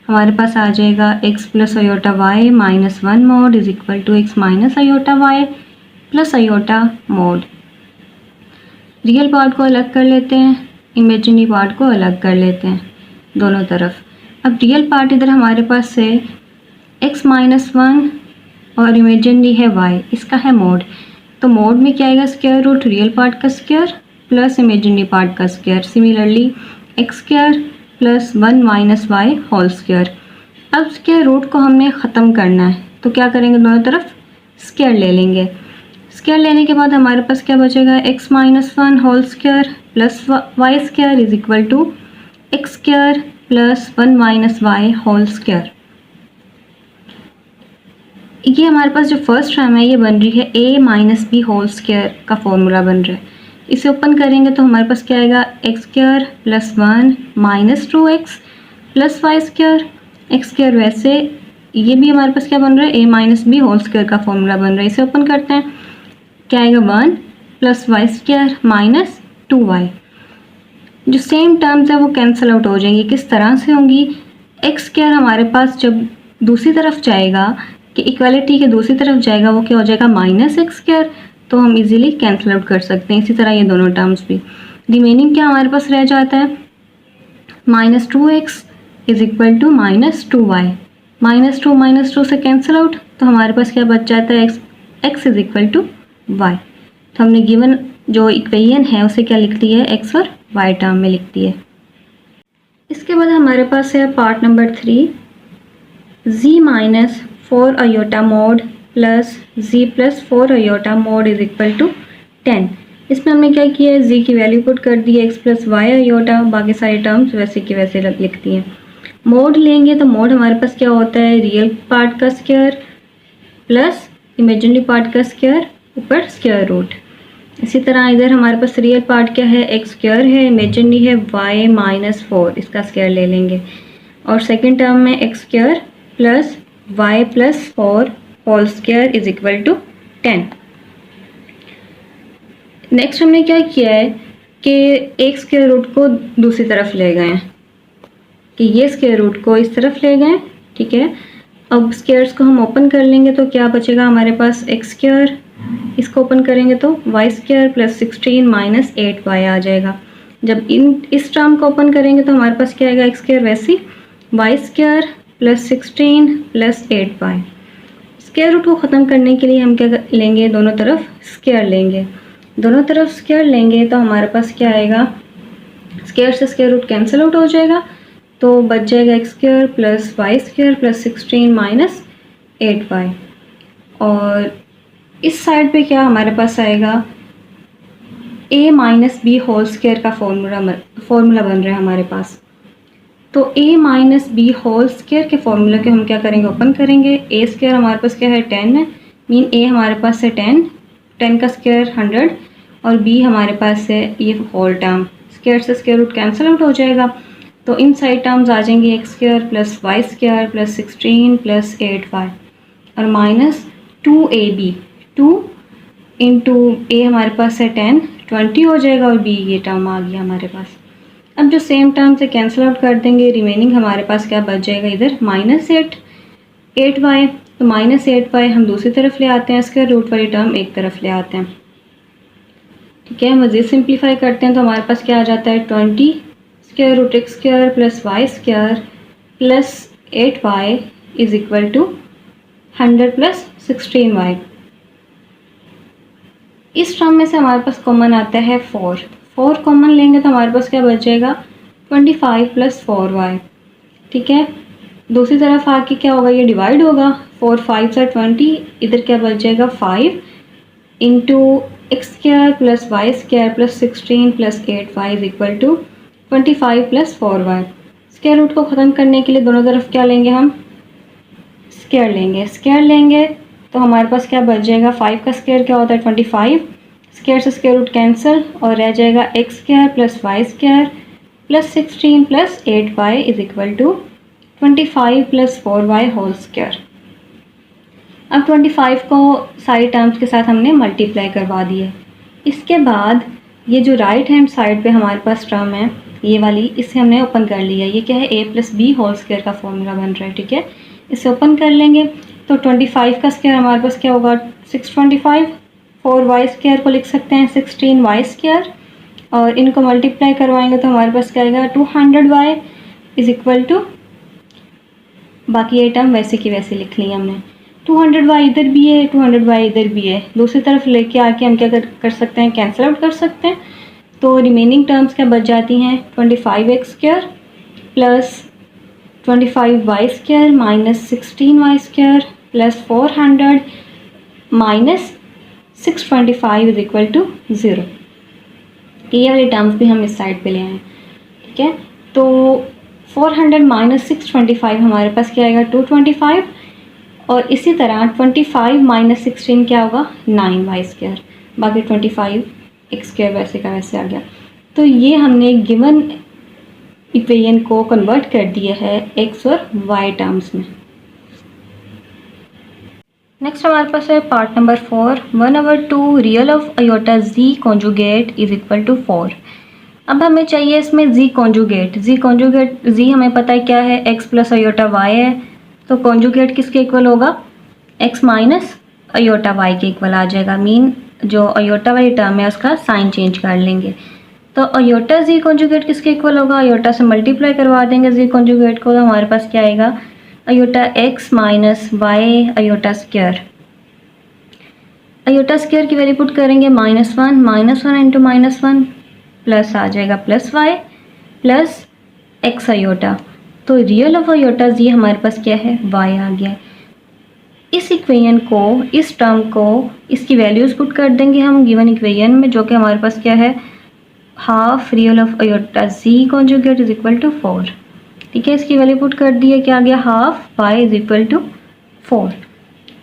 हमारे पास आ जाएगा x plus iota y minus 1 mod is equal to x minus iota y plus iota mod. Real part को अलग कर लेते हैं, इमेजिनरी पार्ट को अलग कर लेते हैं दोनों तरफ। अब रियल पार्ट इधर हमारे पास है x माइनस 1 और इमेजिनरी है y, इसका है मोड। तो मोड में क्या आएगा, स्क्वायर रूट रियल पार्ट का स्क्वायर प्लस इमेजिनरी पार्ट का square. Similarly x square plus 1 minus y whole square. अब स्क्वायर रूट को हमने ख़त्म करना है तो क्या करेंगे, दोनों तरफ स्क्वायर ले लेंगे। स्क्वायर लेने के बाद हमारे पास क्या बचेगा, x minus 1 whole square plus y square is equal to x square plus 1 minus y whole square. ये हमारे पास जो फर्स्ट टर्म है ये बन रही है a minus b whole square का फॉर्मूला बन रहा है। इसे ओपन करेंगे तो हमारे पास क्या आएगा, x square plus 1 minus 2x plus y square. X square वैसे ये भी हमारे पास क्या बन रहा है, a minus b whole square का फॉर्मूला बन रहा है। इसे ओपन करते हैं, क्या आएगा, 1 plus y square minus 2y। जो सेम टर्म्स है वो कैंसिल आउट हो जाएंगी। किस तरह से होंगी, एक्स स्क्वायर हमारे पास जब दूसरी तरफ जाएगा कि इक्वालिटी के दूसरी तरफ जाएगा वो क्या हो जाएगा, माइनस एक्स स्क्वायर, तो हम इजीली कैंसिल आउट कर सकते हैं। इसी तरह ये दोनों टर्म्स भी। रिमेनिंग क्या हमारे पास रह जाता है, minus 2x is equal to minus 2y। Minus two से कैंसिल आउट, तो हमारे पास क्या बच जाता है, x is equal to y। तो हमने गिवन जो इक्वेशन है उसे क्या लिख दिया है, x और y टर्म में लिख दिया है। इसके बाद हमारे पास है part number 3, z minus 4 iota mod plus z plus 4 iota mod is equal to 10। इसमें हमने क्या किया है, z की वैल्यू पुट कर दी है, x प्लस वाई अयोटा, बाकी सारे टर्म्स वैसे की वैसे लिख दी हैं। मोड लेंगे तो मोड हमारे पास क्या होता है, रियल पार्ट का स्क्वायर प्लस इमेजिनरी पार्ट का स्क्वायर ऊपर स्क्वायर रूट। इसी तरह इधर हमारे पास रियल पार्ट क्या है, एक्स स्क्वायर है, इमेजिनरी है y माइनस 4, इसका स्क्वायर ले लेंगे। और सेकेंड टर्म में x square plus y plus 4 whole square is equal to 10। Next हमने क्या किया है कि एक स्क्वायर रूट को दूसरी तरफ ले गए हैं, कि ये स्क्वायर रूट को इस तरफ ले गए, ठीक है। अब स्क्वायर्स को हम ओपन कर लेंगे तो क्या बचेगा हमारे पास, एक्स स्क्वायर, इसको ओपन करेंगे तो y square plus 16 minus 8y आ जाएगा। जब इस टर्म को ओपन करेंगे तो हमारे पास क्या आएगा, एक्स स्क्वायर वैसे y square plus 16 plus 8y। Square root को ख़त्म करने के लिए हम क्या लेंगे, दोनों तरफ स्क्वायर लेंगे। दोनों तरफ स्क्वायर लेंगे तो हमारे पास क्या आएगा, स्क्वायर से स्क्वायर रूट कैंसिल आउट हो जाएगा, तो बच जाएगा x square plus y square plus 16 minus 8y। और इस साइड पे क्या हमारे पास आएगा, a minus b whole square का फॉर्मूला बन रहा है हमारे पास। तो a minus b whole square के फॉर्मूला के हम क्या करेंगे, ओपन करेंगे। a स्क्वायर हमारे पास क्या है 10 है, मीन a हमारे पास है 10, 10 का स्क्वायर 100 और b हमारे पास है ये होल टर्म, स्क्वायर से स्क्वायर रूट कैंसिल आउट हो जाएगा। तो इन साइड टर्म्स आ जाएंगे x square plus y square plus 16 plus 8y और माइनस 2ab, 2 इंटू a हमारे पास है 10, 20 हो जाएगा और b ये टर्म आ गया हमारे पास। अब जो सेम टर्म से कैंसिल आउट कर देंगे, रिमेनिंग हमारे पास क्या बच जाएगा इधर -8y। तो -8y हम दूसरी तरफ ले आते हैं, स्क्वायर रूट वाली टर्म एक तरफ ले आते हैं। ठीक है, मज़ीद सिंप्लीफाई करते हैं तो हमारे पास क्या आ जाता है 20 square root x square plus y square plus 8y is equal to 100 plus 16y। इस टर्म में से हमारे पास कॉमन आता है 4 कॉमन लेंगे तो हमारे पास क्या बच जाएगा 25 प्लस 4y। ठीक है, दूसरी तरफ आके क्या होगा, ये डिवाइड होगा, 4 5 से 20, इधर क्या बच जाएगा 5 into x square plus y square plus 16 plus 8y is equal to 25 plus 4y। Square root को ख़त्म करने के लिए दोनों तरफ क्या लेंगे, हम स्क्वायर लेंगे तो हमारे पास क्या बच जाएगा, 5 का स्क्वायर क्या होता है 25, स्क्वायर से स्क्वायर रूट कैंसिल और रह जाएगा x square plus y square plus 16 plus 8y is equal to 25 plus 4y whole square. अब 25 को सारी टर्म्स के साथ हमने मल्टीप्लाई करवा दिया। इसके बाद ये जो राइट हैंड साइड पे हमारे पास टर्म है ये वाली, इसे हमने ओपन कर लिया। ये क्या है, a plus b whole square का फॉर्मूला बन रहा है। ठीक है, इसे ओपन कर लेंगे तो 25 का स्क्वायर हमारे पास क्या होगा 625, 4y स्क्वायर को लिख सकते हैं 16y स्क्वायर और इनको मल्टीप्लाई करवाएंगे तो हमारे पास क्या आएगा 200y इज इक्वल टू, बाकी ये टर्म वैसे की वैसे लिख ली हमने, 200y इधर भी है 200y इधर भी है, दूसरी तरफ लेके आके हम क्या कर सकते हैं, कैंसिल आउट कर सकते हैं। तो रिमेनिंग टर्म्स क्या बच जाती हैं 25x square plus 25y square minus 16y square plus 400 minus 625 is equal to 0। ये वाली टर्म्स भी हम इस साइड पे ले आए। ठीक है, तो 400 माइनस 625 हमारे पास क्या आएगा 225 और इसी तरह 25 माइनस 16 क्या होगा 9y स्क्वायर, बाकी 25 x स्क्वायर वैसे का वैसे आ गया। तो ये हमने गिवन इक्वेशन को कन्वर्ट कर दिया है x और y टर्म्स में। नेक्स्ट हमारे पास है part number 4, 1/2 real of iota z conjugate is equal to 4। अब हमें चाहिए इसमें z कॉन्जुगेट। z हमें पता है क्या है, x प्लस आयोटा y है, तो कॉन्जुगेट किसके इक्वल होगा x माइनस आयोटा y के इक्वल आ जाएगा। मीन जो आयोटा वाली टर्म है उसका साइन चेंज कर लेंगे। तो आयोटा z कॉन्जुगेट किसके इक्वल होगा, आयोटा से मल्टीप्लाई करवा देंगे z कॉन्जुगेट को, तो हमारे पास क्या आएगा iota x minus y iota square. Iota square की वैल्यू पुट करेंगे -1 इंटू -1 प्लस आ जाएगा plus y plus x iota. तो रियल ऑफ आयोटा जी हमारे पास क्या है y आ गया। इस इक्वेशन को, इस टर्म को, इसकी वैल्यूज़ पुट कर देंगे हम गिवन इक्वेशन में, जो कि हमारे पास क्या है half real of iota z conjugate is equal to 4। ठीक है, इसकी वैल्यू पुट कर दी है, क्या आ गया half y is equal to 4।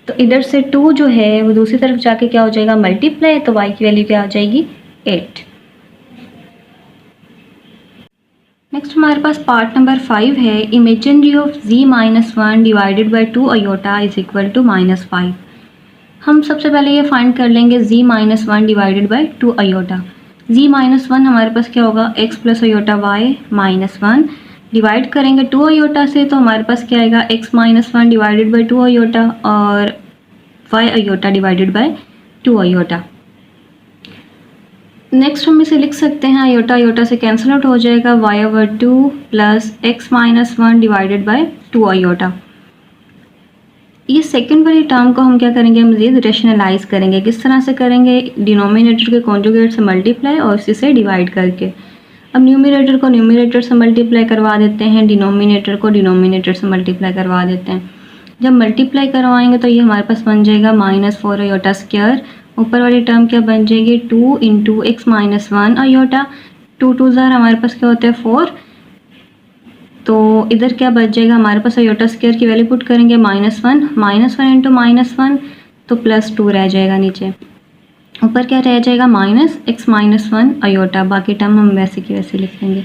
तो इधर से 2 जो है वो दूसरी तरफ जाके क्या हो जाएगा मल्टीप्लाई, तो y की वैल्यू क्या आ जाएगी 8। नेक्स्ट हमारे पास पार्ट नंबर 5 है, imaginary of z minus 1 divided by 2 iota is equal to -5। हम सबसे पहले ये फाइंड कर लेंगे z minus 1 divided by 2 iota. z minus 1 हमारे पास क्या होगा x plus iota y minus 1, divide करेंगे 2 आयोटा से तो हमारे पास क्या आएगा x minus 1 divided by 2 iota और y iota divided by 2 iota. Next हम इसे लिख सकते हैं आयोटा आयोटा से कैंसिल आउट हो जाएगा y/2 plus x minus 1 divided by 2 iota. ये सेकंड वाली टर्म को हम क्या करेंगे मज़ीद रेशनलाइज करेंगे। किस तरह से करेंगे, डिनोमिनेटर के कॉन्जुगेट से मल्टीप्लाई और उसी से डिवाइड करके। अब न्यूमरेटर को न्यूमरेटर से मल्टीप्लाई करवा देते हैं, डिनोमिनेटर को डिनोमिनेटर से मल्टीप्लाई करवा देते हैं। जब मल्टीप्लाई करवाएंगे तो ये हमारे पास बन जाएगा -4 अयोटा स्क्वायर। ऊपर वाली टर्म क्या बन जाएगी 2 इंटू एक्स माइनस 1 अयोटा। 2 2 ज़ार हमारे पास क्या होता है 4, तो इधर क्या बच जाएगा हमारे पास अयोटा स्क्वायर की वैल्यू पुट करेंगे -1 इंटू -1 तो +2 रह जाएगा नीचे। ऊपर क्या रह जाएगा -x-1 अयोटा। बाकी टर्म हम वैसे की वैसे लिख लेंगे।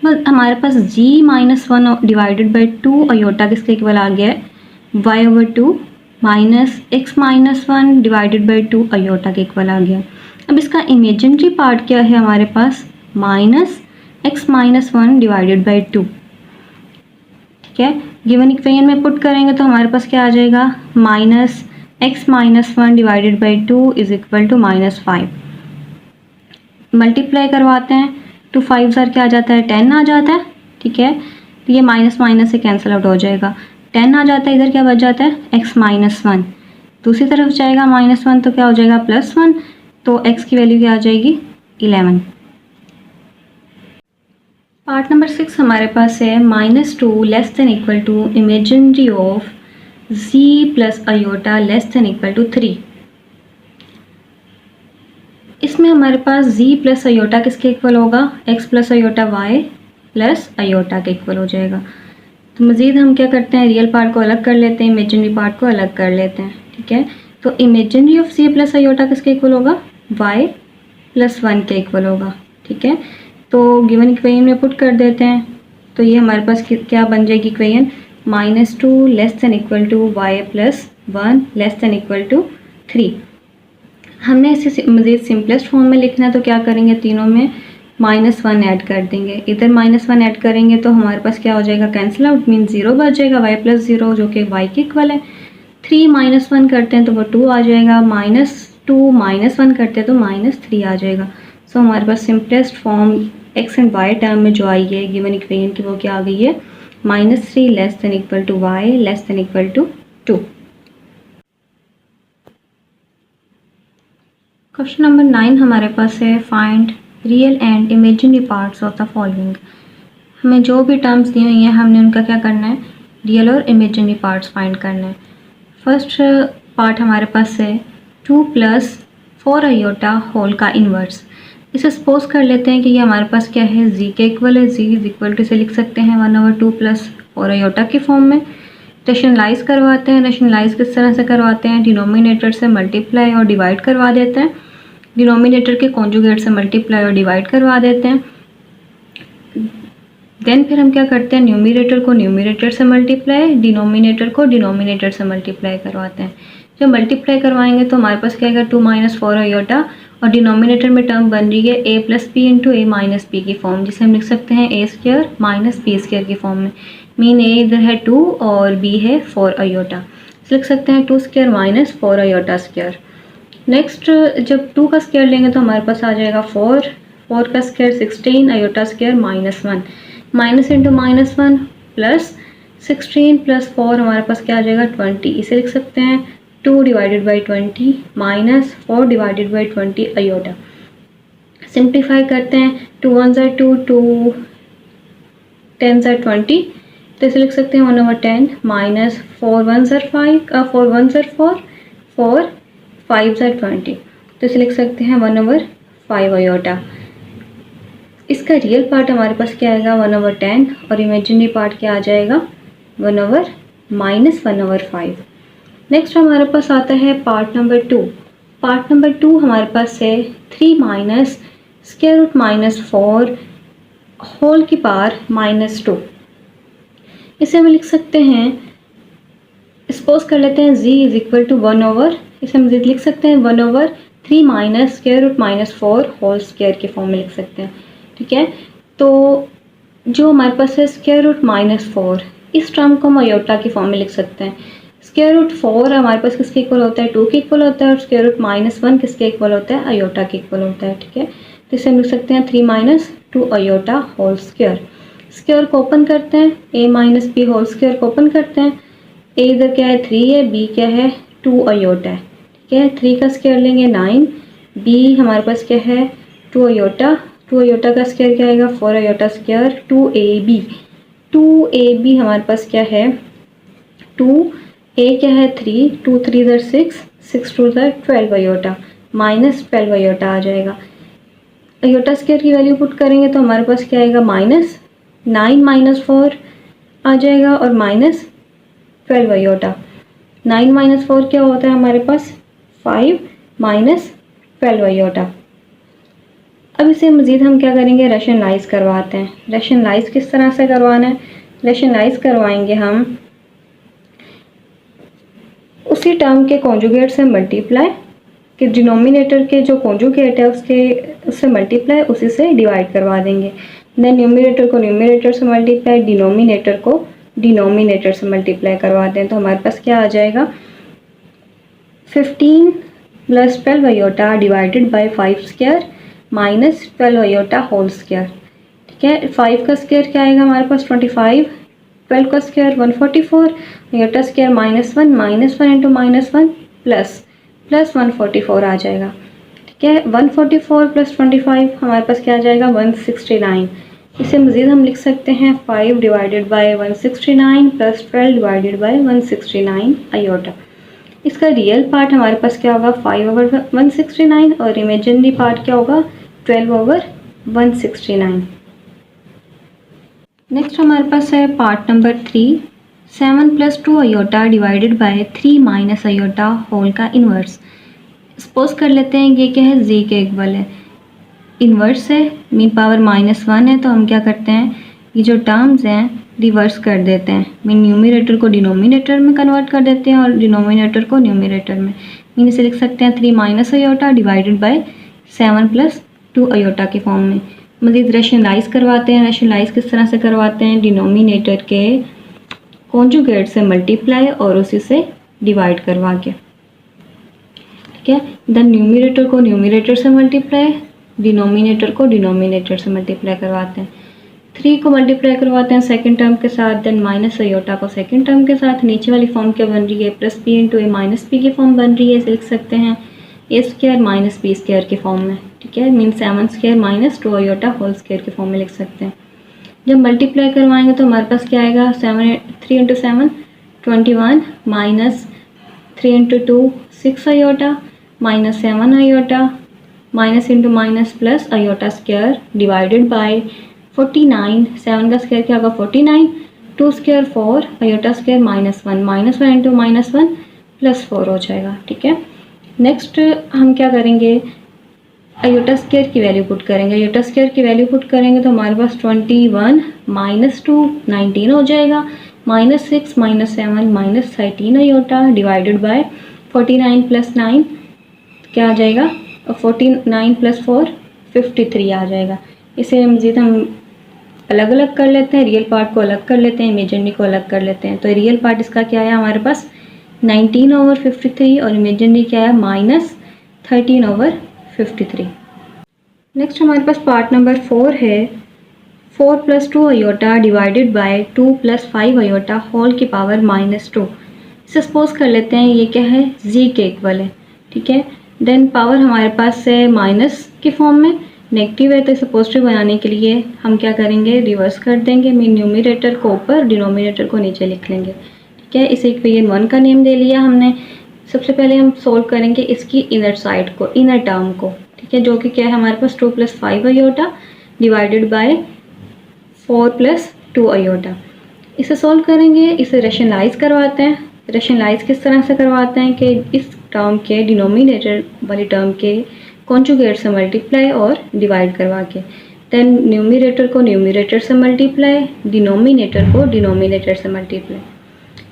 बस हमारे पास g-1 डिवाइडेड बाई 2 अयोटा किसके इक्वल आ गया है y/2 -x-1 divided by 2 iota के इक्वल आ गया। अब इसका इमेजिनरी पार्ट क्या है हमारे पास -x-1 डिवाइडेड बाई 2। ठीक है, गिवन इक्वेशन में पुट करेंगे तो हमारे पास क्या आ जाएगा -x-1 divided by 2 is equal to -5। Multiply करवाते हैं, 2 5 ज़ार क्या आ जाता है 10 आ जाता है। ठीक है, तो ये माइनस माइनस से कैंसिल आउट हो जाएगा, 10 आ जाता है। इधर क्या बच जाता है x-1, दूसरी तरफ जाएगा -1 तो क्या हो जाएगा +1, तो x की वैल्यू क्या आ जाएगी 11। पार्ट नंबर 6 हमारे पास है -2 less than equal to imaginary of z plus iota less than equal to 3। इसमें हमारे पास z प्लस अयोटा किसके इक्वल होगा x plus iota y plus iota के इक्वल हो जाएगा। तो मज़ीद हम क्या करते हैं रियल पार्ट को अलग कर लेते हैं, इमेजिनरी पार्ट को अलग कर लेते हैं। ठीक है, तो imaginary of z plus iota किसके इक्वल होगा y प्लस 1 के इक्वल होगा। ठीक है, तो गिवन इक्वेशन में पुट कर देते हैं, तो ये हमारे पास क्या बन जाएगी equation -2 less than equal to y plus 1 less than equal to 3। हमने इसे मज़ीद सिंपलेस्ट फॉर्म में लिखना है, तो क्या करेंगे तीनों में -1 ऐड कर देंगे। इधर -1 ऐड करेंगे तो हमारे पास क्या हो जाएगा कैंसिल आउट, मीन 0 बच जाएगा y प्लस 0 जो कि y के इक्वल है। 3 -1 करते हैं तो वो 2 आ जाएगा, -2 -1 करते हैं तो -3 आ जाएगा। सो हमारे पास simplest form x and y term में जो आई है गिवन इक्वेशन की वो क्या आ गई है -3 less than equal to y less than equal to 2। Question number 9 हमारे पास है find real and imaginary parts of the following. हमें जो भी टर्म्स दी हुई हैं हमने उनका क्या करना है रियल और इमेजिनरी पार्ट्स फाइंड करना है। फर्स्ट पार्ट हमारे पास है 2 + 4 अयोटा होल का इन्वर्स। इसे सपोज कर लेते हैं कि ये हमारे पास क्या है z के इक्वल है। z इज इक्वल टू से लिख सकते हैं 1/2 + 4 अयोटा की फॉर्म में। रेशनलाइज करवाते हैं, रेशनलाइज किस तरह से करवाते हैं डिनोमिनेटर से मल्टीप्लाई और डिवाइड करवा देते हैं, डिनोमिनेटर के कॉन्जुगेट से मल्टीप्लाई और डिवाइड करवा देते हैं। देन फिर हम क्या करते हैं न्यूमरेटर को न्यूमरेटर से मल्टीप्लाई, डिनोमिनेटर को डिनोमिनेटर से मल्टीप्लाई करवाते हैं। जब मल्टीप्लाई करवाएंगे तो हमारे पास क्या आएगा 2 - 4 अयोटा और डिनोमिनेटर में टर्म बन रही है a + b into a - b की फॉर्म, जिसे हम लिख सकते हैं a² - b² की फॉर्म में। मीन a इधर है 2 और b है 4 अयोटा, लिख सकते हैं 2² - 4 अयोटा स्क्वायर। नेक्स्ट जब 2 का स्क्वायर लेंगे तो हमारे पास आ जाएगा 4 का square 16 iota square -1 minus into -1 plus 16 + 4 हमारे पास क्या आ जाएगा 20। इसे लिख सकते हैं 2 divided by 20 -4 divided by 20 iota. Simplify करते हैं 2 1 ज़ार 2 2 10 ज़ार 20, तो इसे लिख सकते हैं 1/10 -4 1 ज़ार 5 4 1 ज़ार 4 4 5 ज़ार 20, तो इसे लिख सकते हैं 1/5 अयोटा। इसका रियल पार्ट हमारे पास क्या आएगा 1/10 और इमेजिनरी पार्ट क्या आ जाएगा 1/-1/5। नेक्स्ट हमारे पास आता है पार्ट नंबर 2। पार्ट नंबर 2 हमारे पास है 3 - √-4 होल की पावर -2। इसे हम लिख सकते हैं, सपोज कर लेते हैं z इज इक्वल टू 1/, इसे हम लिख सकते हैं 1/3 - √-4 होल स्क्वायर की फॉर्म में लिख सकते हैं। ठीक है, तो जो हमारे पास है √-4 इस टर्म को हम अयोटा की फॉर्म में लिख सकते हैं। √4 हमारे पास किसके इक्वल होता है 2 के इक्वल होता है और √-1 किसके इक्वल होता है अयोटा के इक्वल होता है। ठीक है, तो इसे हम लिख सकते हैं 3 - 2 अयोटा होल स्क्वायर। स्क्वायर को ओपन करते हैं a - b होल स्क्वायर को ओपन करते हैं। a इधर क्या है 3 है, b क्या है 2 अयोटा है। ठीक है, 3 का स्क्वायर लेंगे 9, b हमारे पास क्या है 2 अयोटा, 2 अयोटा का स्क्वायर क्या आएगा 4 अयोटा स्क्वायर 2ab हमारे पास क्या है 2 ए क्या है 3, 2 3 ज़र 6, 6 2 ज़र 12 अयोटा, माइनस 12 अयोटा आ जाएगा। अयोटा स्क्वायर की वैल्यू पुट करेंगे तो हमारे पास क्या आएगा, माइनस 9 माइनस 4 आ जाएगा और माइनस 12 अयोटा। 9 माइनस 4 क्या होता है हमारे पास, 5 माइनस 12 अयोटा। अब इसे मज़ीद हम क्या करेंगे, रेशनलाइज करवाते हैं। रेशनलाइज किस तरह से करवाना है, रेशनलाइज करवाएंगे हम उसी टर्म के कॉन्जुगेट से मल्टीप्लाई, कि डिनोमिनेटर के जो कॉन्जुगेट है उससे मल्टीप्लाई, उसी से डिवाइड करवा देंगे। देन न्यूमिनेटर को न्यूमिनेटर से मल्टीप्लाई, डिनोमिनेटर को डिनोमिनेटर से मल्टीप्लाई करवाते हैं तो हमारे पास क्या आ जाएगा, 15 plus 12 iota divided by 5 square minus 12 iota whole square. ठीक है, 5 का स्क्वायर क्या आएगा हमारे पास 25, 12 का square 144, iota square -1, -1 into -1 plus 144 आ जाएगा। ठीक है, 144 प्लस 25 हमारे पास क्या आ जाएगा 169। इसे मज़ीद हम लिख सकते हैं 5 divided by 169 plus 12 divided by 169 iota. इसका रियल पार्ट हमारे पास क्या होगा 5/169 और इमेजिनरी पार्ट क्या होगा 12/169। नेक्स्ट हमारे पास है part number 3, 7 plus 2 iota divided by 3 minus iota whole का इन्वर्स। सपोज कर लेते हैं ये क्या है, जी के इक्वल है, इन्वर्स है, मीन पावर -1 है, तो हम क्या करते हैं ये जो टर्म्स हैं रिवर्स कर देते हैं। मीन न्यूमिनेटर को डिनोमिनेटर में कन्वर्ट कर देते हैं और डिनोमिनेटर को न्यूमिनेटर में। मीन इसे लिख सकते हैं 3 minus iota divided by 7 plus 2 iota के फॉर्म में। मज़ीद रेशनलाइज करवाते हैं। रेशनलाइज किस तरह से करवाते हैं, डिनोमिनेटर के कॉन्जुगेट से मल्टीप्लाई और उसी से डिवाइड करवा के। ठीक है, देन न्यूमिनेटर को न्यूमिनेटर से मल्टीप्लाई, डिनोमिनेटर को डिनोमिनेटर से मल्टीप्लाई करवाते हैं। 3 को मल्टीप्लाई करवाते हैं सेकंड टर्म के साथ, देन माइनस अयोटा को सेकंड टर्म के साथ। नीचे वाली फॉर्म क्या बन रही है, plus p into a minus p की फॉर्म बन रही है। इसे लिख सकते हैं a square minus B square के फॉर्म में। ठीक है, mean 7 square minus 2 iota whole square के फॉर्म में लिख सकते हैं। जब मल्टीप्लाई करवाएंगे तो हमारे पास क्या आएगा, 3 इंटू 7 21 माइनस 3 into 2 6 iota minus 7 iota minus into minus plus iota square divided by 49। 7 का स्क्वायर क्या होगा 49, 2 square 4 iota square -1 into -1 plus 4 हो जाएगा। ठीक है, नेक्स्ट हम क्या करेंगे, अयोटा स्क्वायर की वैल्यू पुट करेंगे। अयोटा स्क्वायर की वैल्यू पुट करेंगे तो हमारे पास 21 माइनस 2 19 हो जाएगा, -6 -7 -13 अयोटा डिवाइडेड बाय 49 प्लस 9 क्या आ जाएगा, 49 प्लस 4 53 आ जाएगा। इसे मज़ीद हम अलग अलग कर लेते हैं, रियल पार्ट को अलग कर लेते हैं, इमेजिनरी को अलग कर लेते हैं। तो रियल पार्ट इसका क्या है हमारे पास 19/53 और इमेजिनरी क्या है -13/53। नेक्स्ट हमारे पास पार्ट नंबर 4 है, 4 plus 2 iota divided by 2 plus 5 iota whole की पावर -2। इसे सपोज कर लेते हैं ये क्या है जी के इक्वल है। ठीक है, देन पावर हमारे पास है माइनस की फॉर्म में, नेगेटिव है तो इसे पॉजिटिव बनाने के लिए हम क्या करेंगे, रिवर्स कर देंगे। मीन न्यूमिनेटर को ऊपर डिनोमिनेटर को नीचे लिख लेंगे। ठीक है, इसे इक्वेशन 1 का नेम दे लिया हमने। सबसे पहले हम सोल्व करेंगे इसकी इनर साइड को, इनर टर्म को। ठीक है, जो कि क्या है हमारे पास 2 plus 5 iota divided by 4 plus 2 iota. इसे सोल्व करेंगे, इसे रेशनलाइज करवाते हैं। रेशनलाइज किस तरह से करवाते हैं कि इस टर्म के डिनोमिनेटर वाली टर्म के कॉन्जुगेट से मल्टीप्लाई और डिवाइड करवा के। देन न्यूमिनेटर को न्यूमिनेटर से मल्टीप्लाई, डिनोमिनेटर को डिनोमिनेटर से मल्टीप्लाई।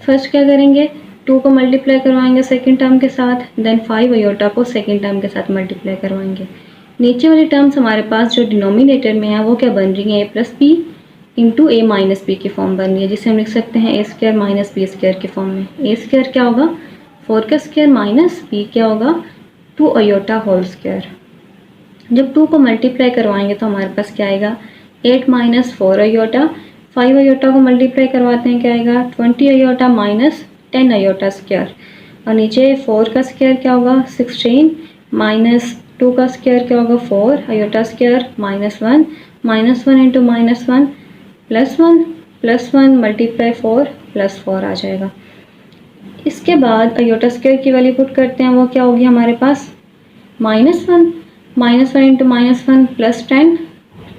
फर्स्ट क्या करेंगे, 2 को मल्टीप्लाई करवाएंगे सेकंड टर्म के साथ, देन 5 अयोटा को सेकंड टर्म के साथ मल्टीप्लाई करवाएंगे। नीचे वाली टर्म्स हमारे पास जो डिनोमिनेटर में है वो क्या बन रही है, ए plus B into a minus B की फॉर्म बन रही है, जिसे हम लिख सकते हैं a square minus B square की फॉर्म में। ए स्क्वायर क्या होगा 4 का स्क्वायर माइनस बी क्या होगा 2 अयोटा होल स्क्वायर। जब 2 को मल्टीप्लाई करवाएंगे तो हमारे पास क्या आएगा 8 माइनस 4 अयोटा। 5 अयोटा को मल्टीप्लाई करवाते हैं क्या आएगा 20 अयोटा माइनस 10 अयोटा स्क्वायर। और नीचे 4 का स्क्वायर क्या होगा 16 माइनस 2 का स्क्वायर क्या होगा 4 अयोटा स्क्वायर -1 इंटू -1 +1 मल्टीप्लाई 4 +4 आ जाएगा। इसके बाद आयोटा स्क्वायर की वैल्यू पुट करते हैं, वो क्या होगी हमारे पास -1, -1 इंटू -1 प्लस 10,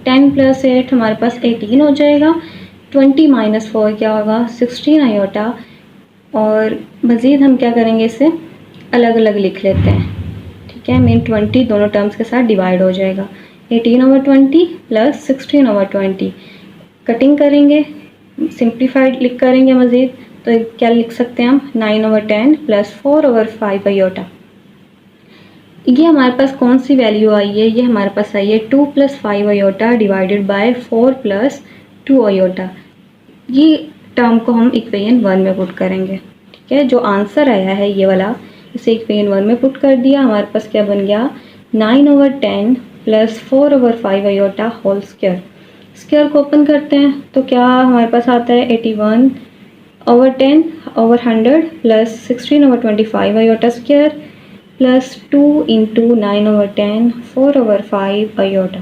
10 प्लस 8 हमारे पास 18 हो जाएगा। 20 माइनस 4 क्या होगा 16 आयोटा। और मज़ीद हम क्या करेंगे, इसे अलग अलग लिख लेते हैं, ठीक है। मीन 20 दोनों टर्म्स के साथ डिवाइड हो जाएगा। 18/20 प्लस 16/20 कटिंग करेंगे, सिंप्लीफाइड लिख करेंगे मज़ीद, तो क्या लिख सकते हैं हम 9/10 प्लस 4/5 आयोटा। ये हमारे पास कौन सी वैल्यू आई है, ये हमारे पास आई है 2 + 5 आयोटा डिवाइडेड बाय 4 + 2 आयोटा। ये टर्म को हम इक्वेशन 1 में पुट करेंगे, ठीक है। जो आंसर आया है ये वाला, इसे इक्वेशन 1 में पुट कर दिया, हमारे पास क्या बन गया 9/10 plus 4/5 iota whole square. Square को ओपन करते हैं तो क्या हमारे पास आता है 81/10/100 plus 16/25 iota square plus 2 into 9/10 4/5 iota.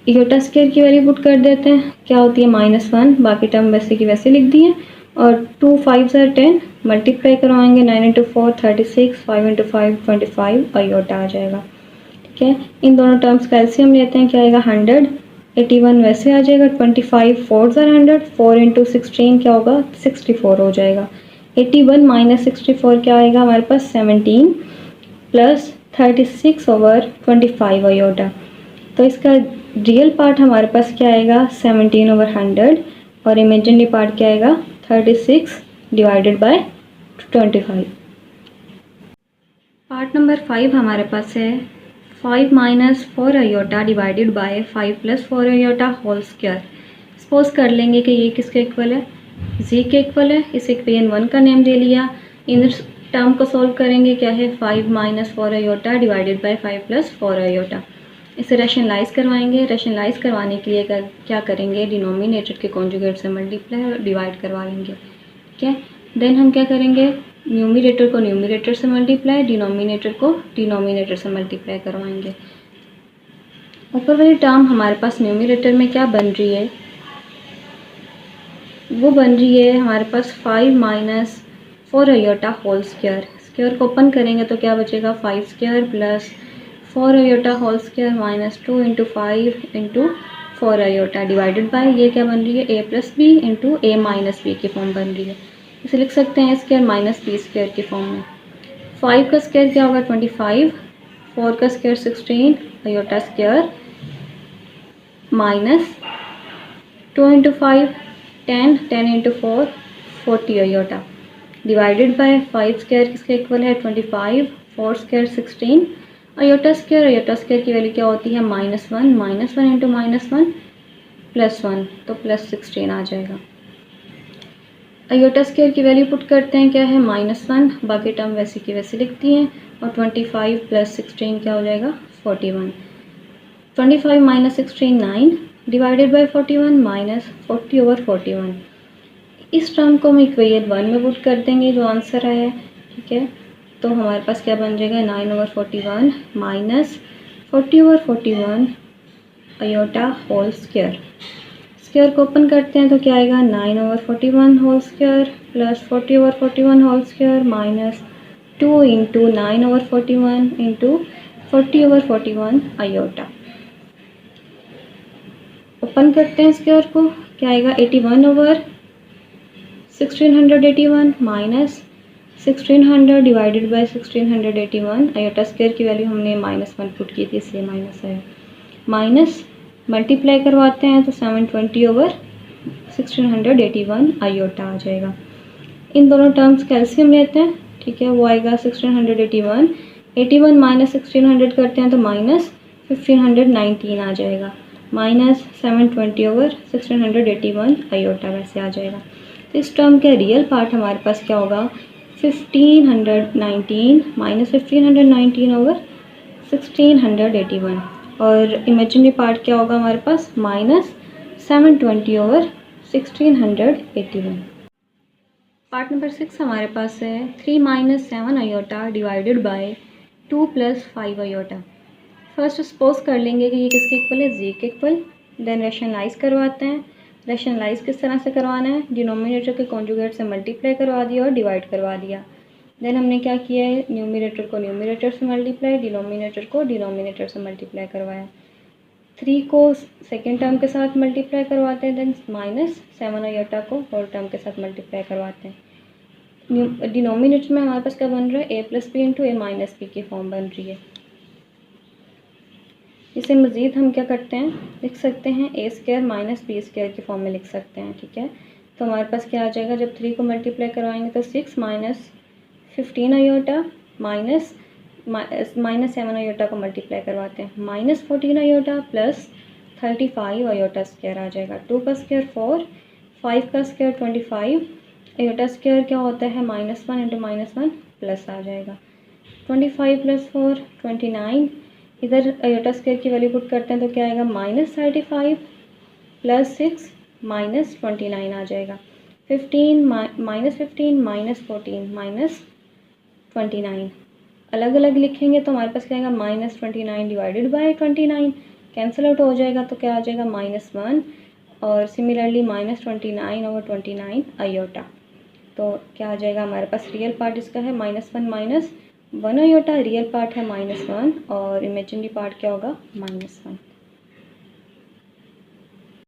Iota square की वैल्यू पुट कर देते हैं, क्या होती है -1, बाकी टर्म वैसे की वैसे लिख दिए। और 2 5 are 10, मल्टीप्लाई करवाएंगे 9 इंटू 4 36, 5 इंटू 5 25 आयोटा आ जाएगा, ठीक है। इन दोनों टर्म्स का एलसीएम लेते हैं, क्या आएगा 100, 81 वैसे आ जाएगा, 25 4 are 100, 4 इंटू 16 क्या होगा 64 हो जाएगा। 81 माइनस 64 क्या आएगा हमारे पास 17 प्लस 36/25 आयोटा। तो इसका रियल पार्ट हमारे पास क्या आएगा 17/100 और इमेजिनरी पार्ट क्या आएगा 36 डिवाइडेड बाय 25। पार्ट नंबर 5 हमारे पास है 5 minus 4 iota divided by 5 + 4 iota whole square. Suppose कर लेंगे कि ये किसके इक्वल है, z के इक्वल है। इस इक्वेशन 1 का नेम दे लिया। इन टर्म को सॉल्व करेंगे, क्या है 5 minus 4 iota divided by 5 + 4 iota. इसे रैशनलाइज करवाएंगे। रैशनलाइज करवाने के लिए क्या करेंगे, डिनोमिनेटर के कॉन्जुगेट से मल्टीप्लाई और डिवाइड करवा लेंगे, ठीक है। देन हम क्या करेंगे, न्यूमरेटर को न्यूमरेटर से मल्टीप्लाई, डिनोमिनेटर को डिनोमिनेटर से मल्टीप्लाई करवाएंगे। ऊपर वाली टर्म हमारे पास न्यूमरेटर में क्या बन रही है, वो बन रही है हमारे पास 5 minus 4 iota whole square. Square को ओपन करेंगे तो क्या बचेगा 5 square plus 4 iota whole square minus 2 into 5 into 4 iota divided by ये क्या बन रही है a + b into a - b की फॉर्म बन रही है। इसे लिख सकते हैं स्क्वायर माइनस बी स्क्वायर की फॉर्म में। 5 का स्क्वायर क्या होगा 25, 4 का square 16 iota square minus 2 into 5 10, 10 into 4 40 iota divided by 5 square किसके इक्वल है 25, 4 स्क्वायर 16 आयोटा स्क्वायर की वैल्यू क्या होती है -1, -1 इंटू -1 +1 तो +16 आ जाएगा। आयोटा स्क्वायर की वैल्यू पुट करते हैं, क्या है -1, बाकी टर्म वैसे की वैसे लिखती हैं और 25 + 16 क्या हो जाएगा 41। 25 माइनस 16 9 डिवाइडेड बाय 41 माइनस 40/41। इस टर्म को हम इक्वेशन 1 में पुट कर देंगे, जो आंसर आया है, ठीक है। तो हमारे पास क्या बन जाएगा 9/41 minus 40/41 iota whole square. Square को ओपन करते हैं तो क्या आएगा 9/41 whole square plus 40/41 whole square minus 2 into 9/41 into 40/41 iota. Open करते हैं स्क्वायर को, क्या आएगा 81/1681 minus 1600 divided by 1681 iota square की वैल्यू हमने -1 पुट की थी इसलिए माइनस है। माइनस मल्टीप्लाई करवाते हैं तो 720/1681 आयोटा आ जाएगा। इन दोनों टर्म्स का एलसीएम लेते हैं, ठीक है, वो आएगा 1681। 81 माइनस 1600 करते हैं तो -1519 आ जाएगा। -720/1681 आयोटा वैसे आ जाएगा। तो इस टर्म का रियल पार्ट हमारे पास क्या होगा 1519 -1519/1681 और इमेजिनरी पार्ट क्या होगा हमारे पास -720/1681। पार्ट नंबर 6 हमारे पास है 3 - 7 iota divided by 2 + 5 iota. First suppose कर लेंगे कि ये किसके इक्वल है z के इक्वल। देन रैशनलाइज करवाते हैं रैशनलाइज किस तरह से करवाना है, डिनोमिनेटर के कॉन्जुगेट से मल्टीप्लाई करवा दिया और डिवाइड करवा दिया। देन हमने क्या किया है, न्यूमिनेटर को न्यूमिनेटर से मल्टीप्लाई, डिनोमिनेटर को डिनोमिनेटर से मल्टीप्लाई करवाया। 3 को सेकेंड टर्म के साथ मल्टीप्लाई करवाते हैं, देन -7 आयोटा को होल टर्म के साथ मल्टीप्लाई करवाते हैं। डिनोमिनेटर में हमारे पास क्या बन रहा है, a + b into a - b की फॉर्म बन रही है। इसे मज़ीद हम क्या करते हैं, लिख सकते हैं a² - b² की फॉर्म में लिख सकते हैं, ठीक है। तो हमारे पास क्या आ जाएगा, जब 3 को मल्टीप्लाई करवाएंगे तो 6 - 15 आयोटा -7 आयोटा को मल्टीप्लाई करवाते हैं, -14 आयोटा प्लस 35 आयोटा स्क्वायर आ जाएगा। 2 का स्क्वायर 4, 5 का स्क्वायर 25, आयोटा स्क्वायर क्या होता है, -1 इंटू -1 प्लस आ जाएगा। 25 + 4 29, इधर आयोटा स्क्वायर की वैल्यू पुट करते हैं तो क्या आएगा, -35 + 6 -29 आ जाएगा। 15 -14 -29 अलग अलग लिखेंगे तो हमारे पास क्या आएगा, -29 डिवाइडेड बाय 29 कैंसिल आउट हो जाएगा तो क्या आ जाएगा, -1 और सिमिलरली -29/29 आयोटा। तो क्या आ जाएगा हमारे पास, रियल पार्ट इसका है -1 आयोटा, रियल पार्ट है -1 और इमेजिनरी पार्ट क्या होगा, -1।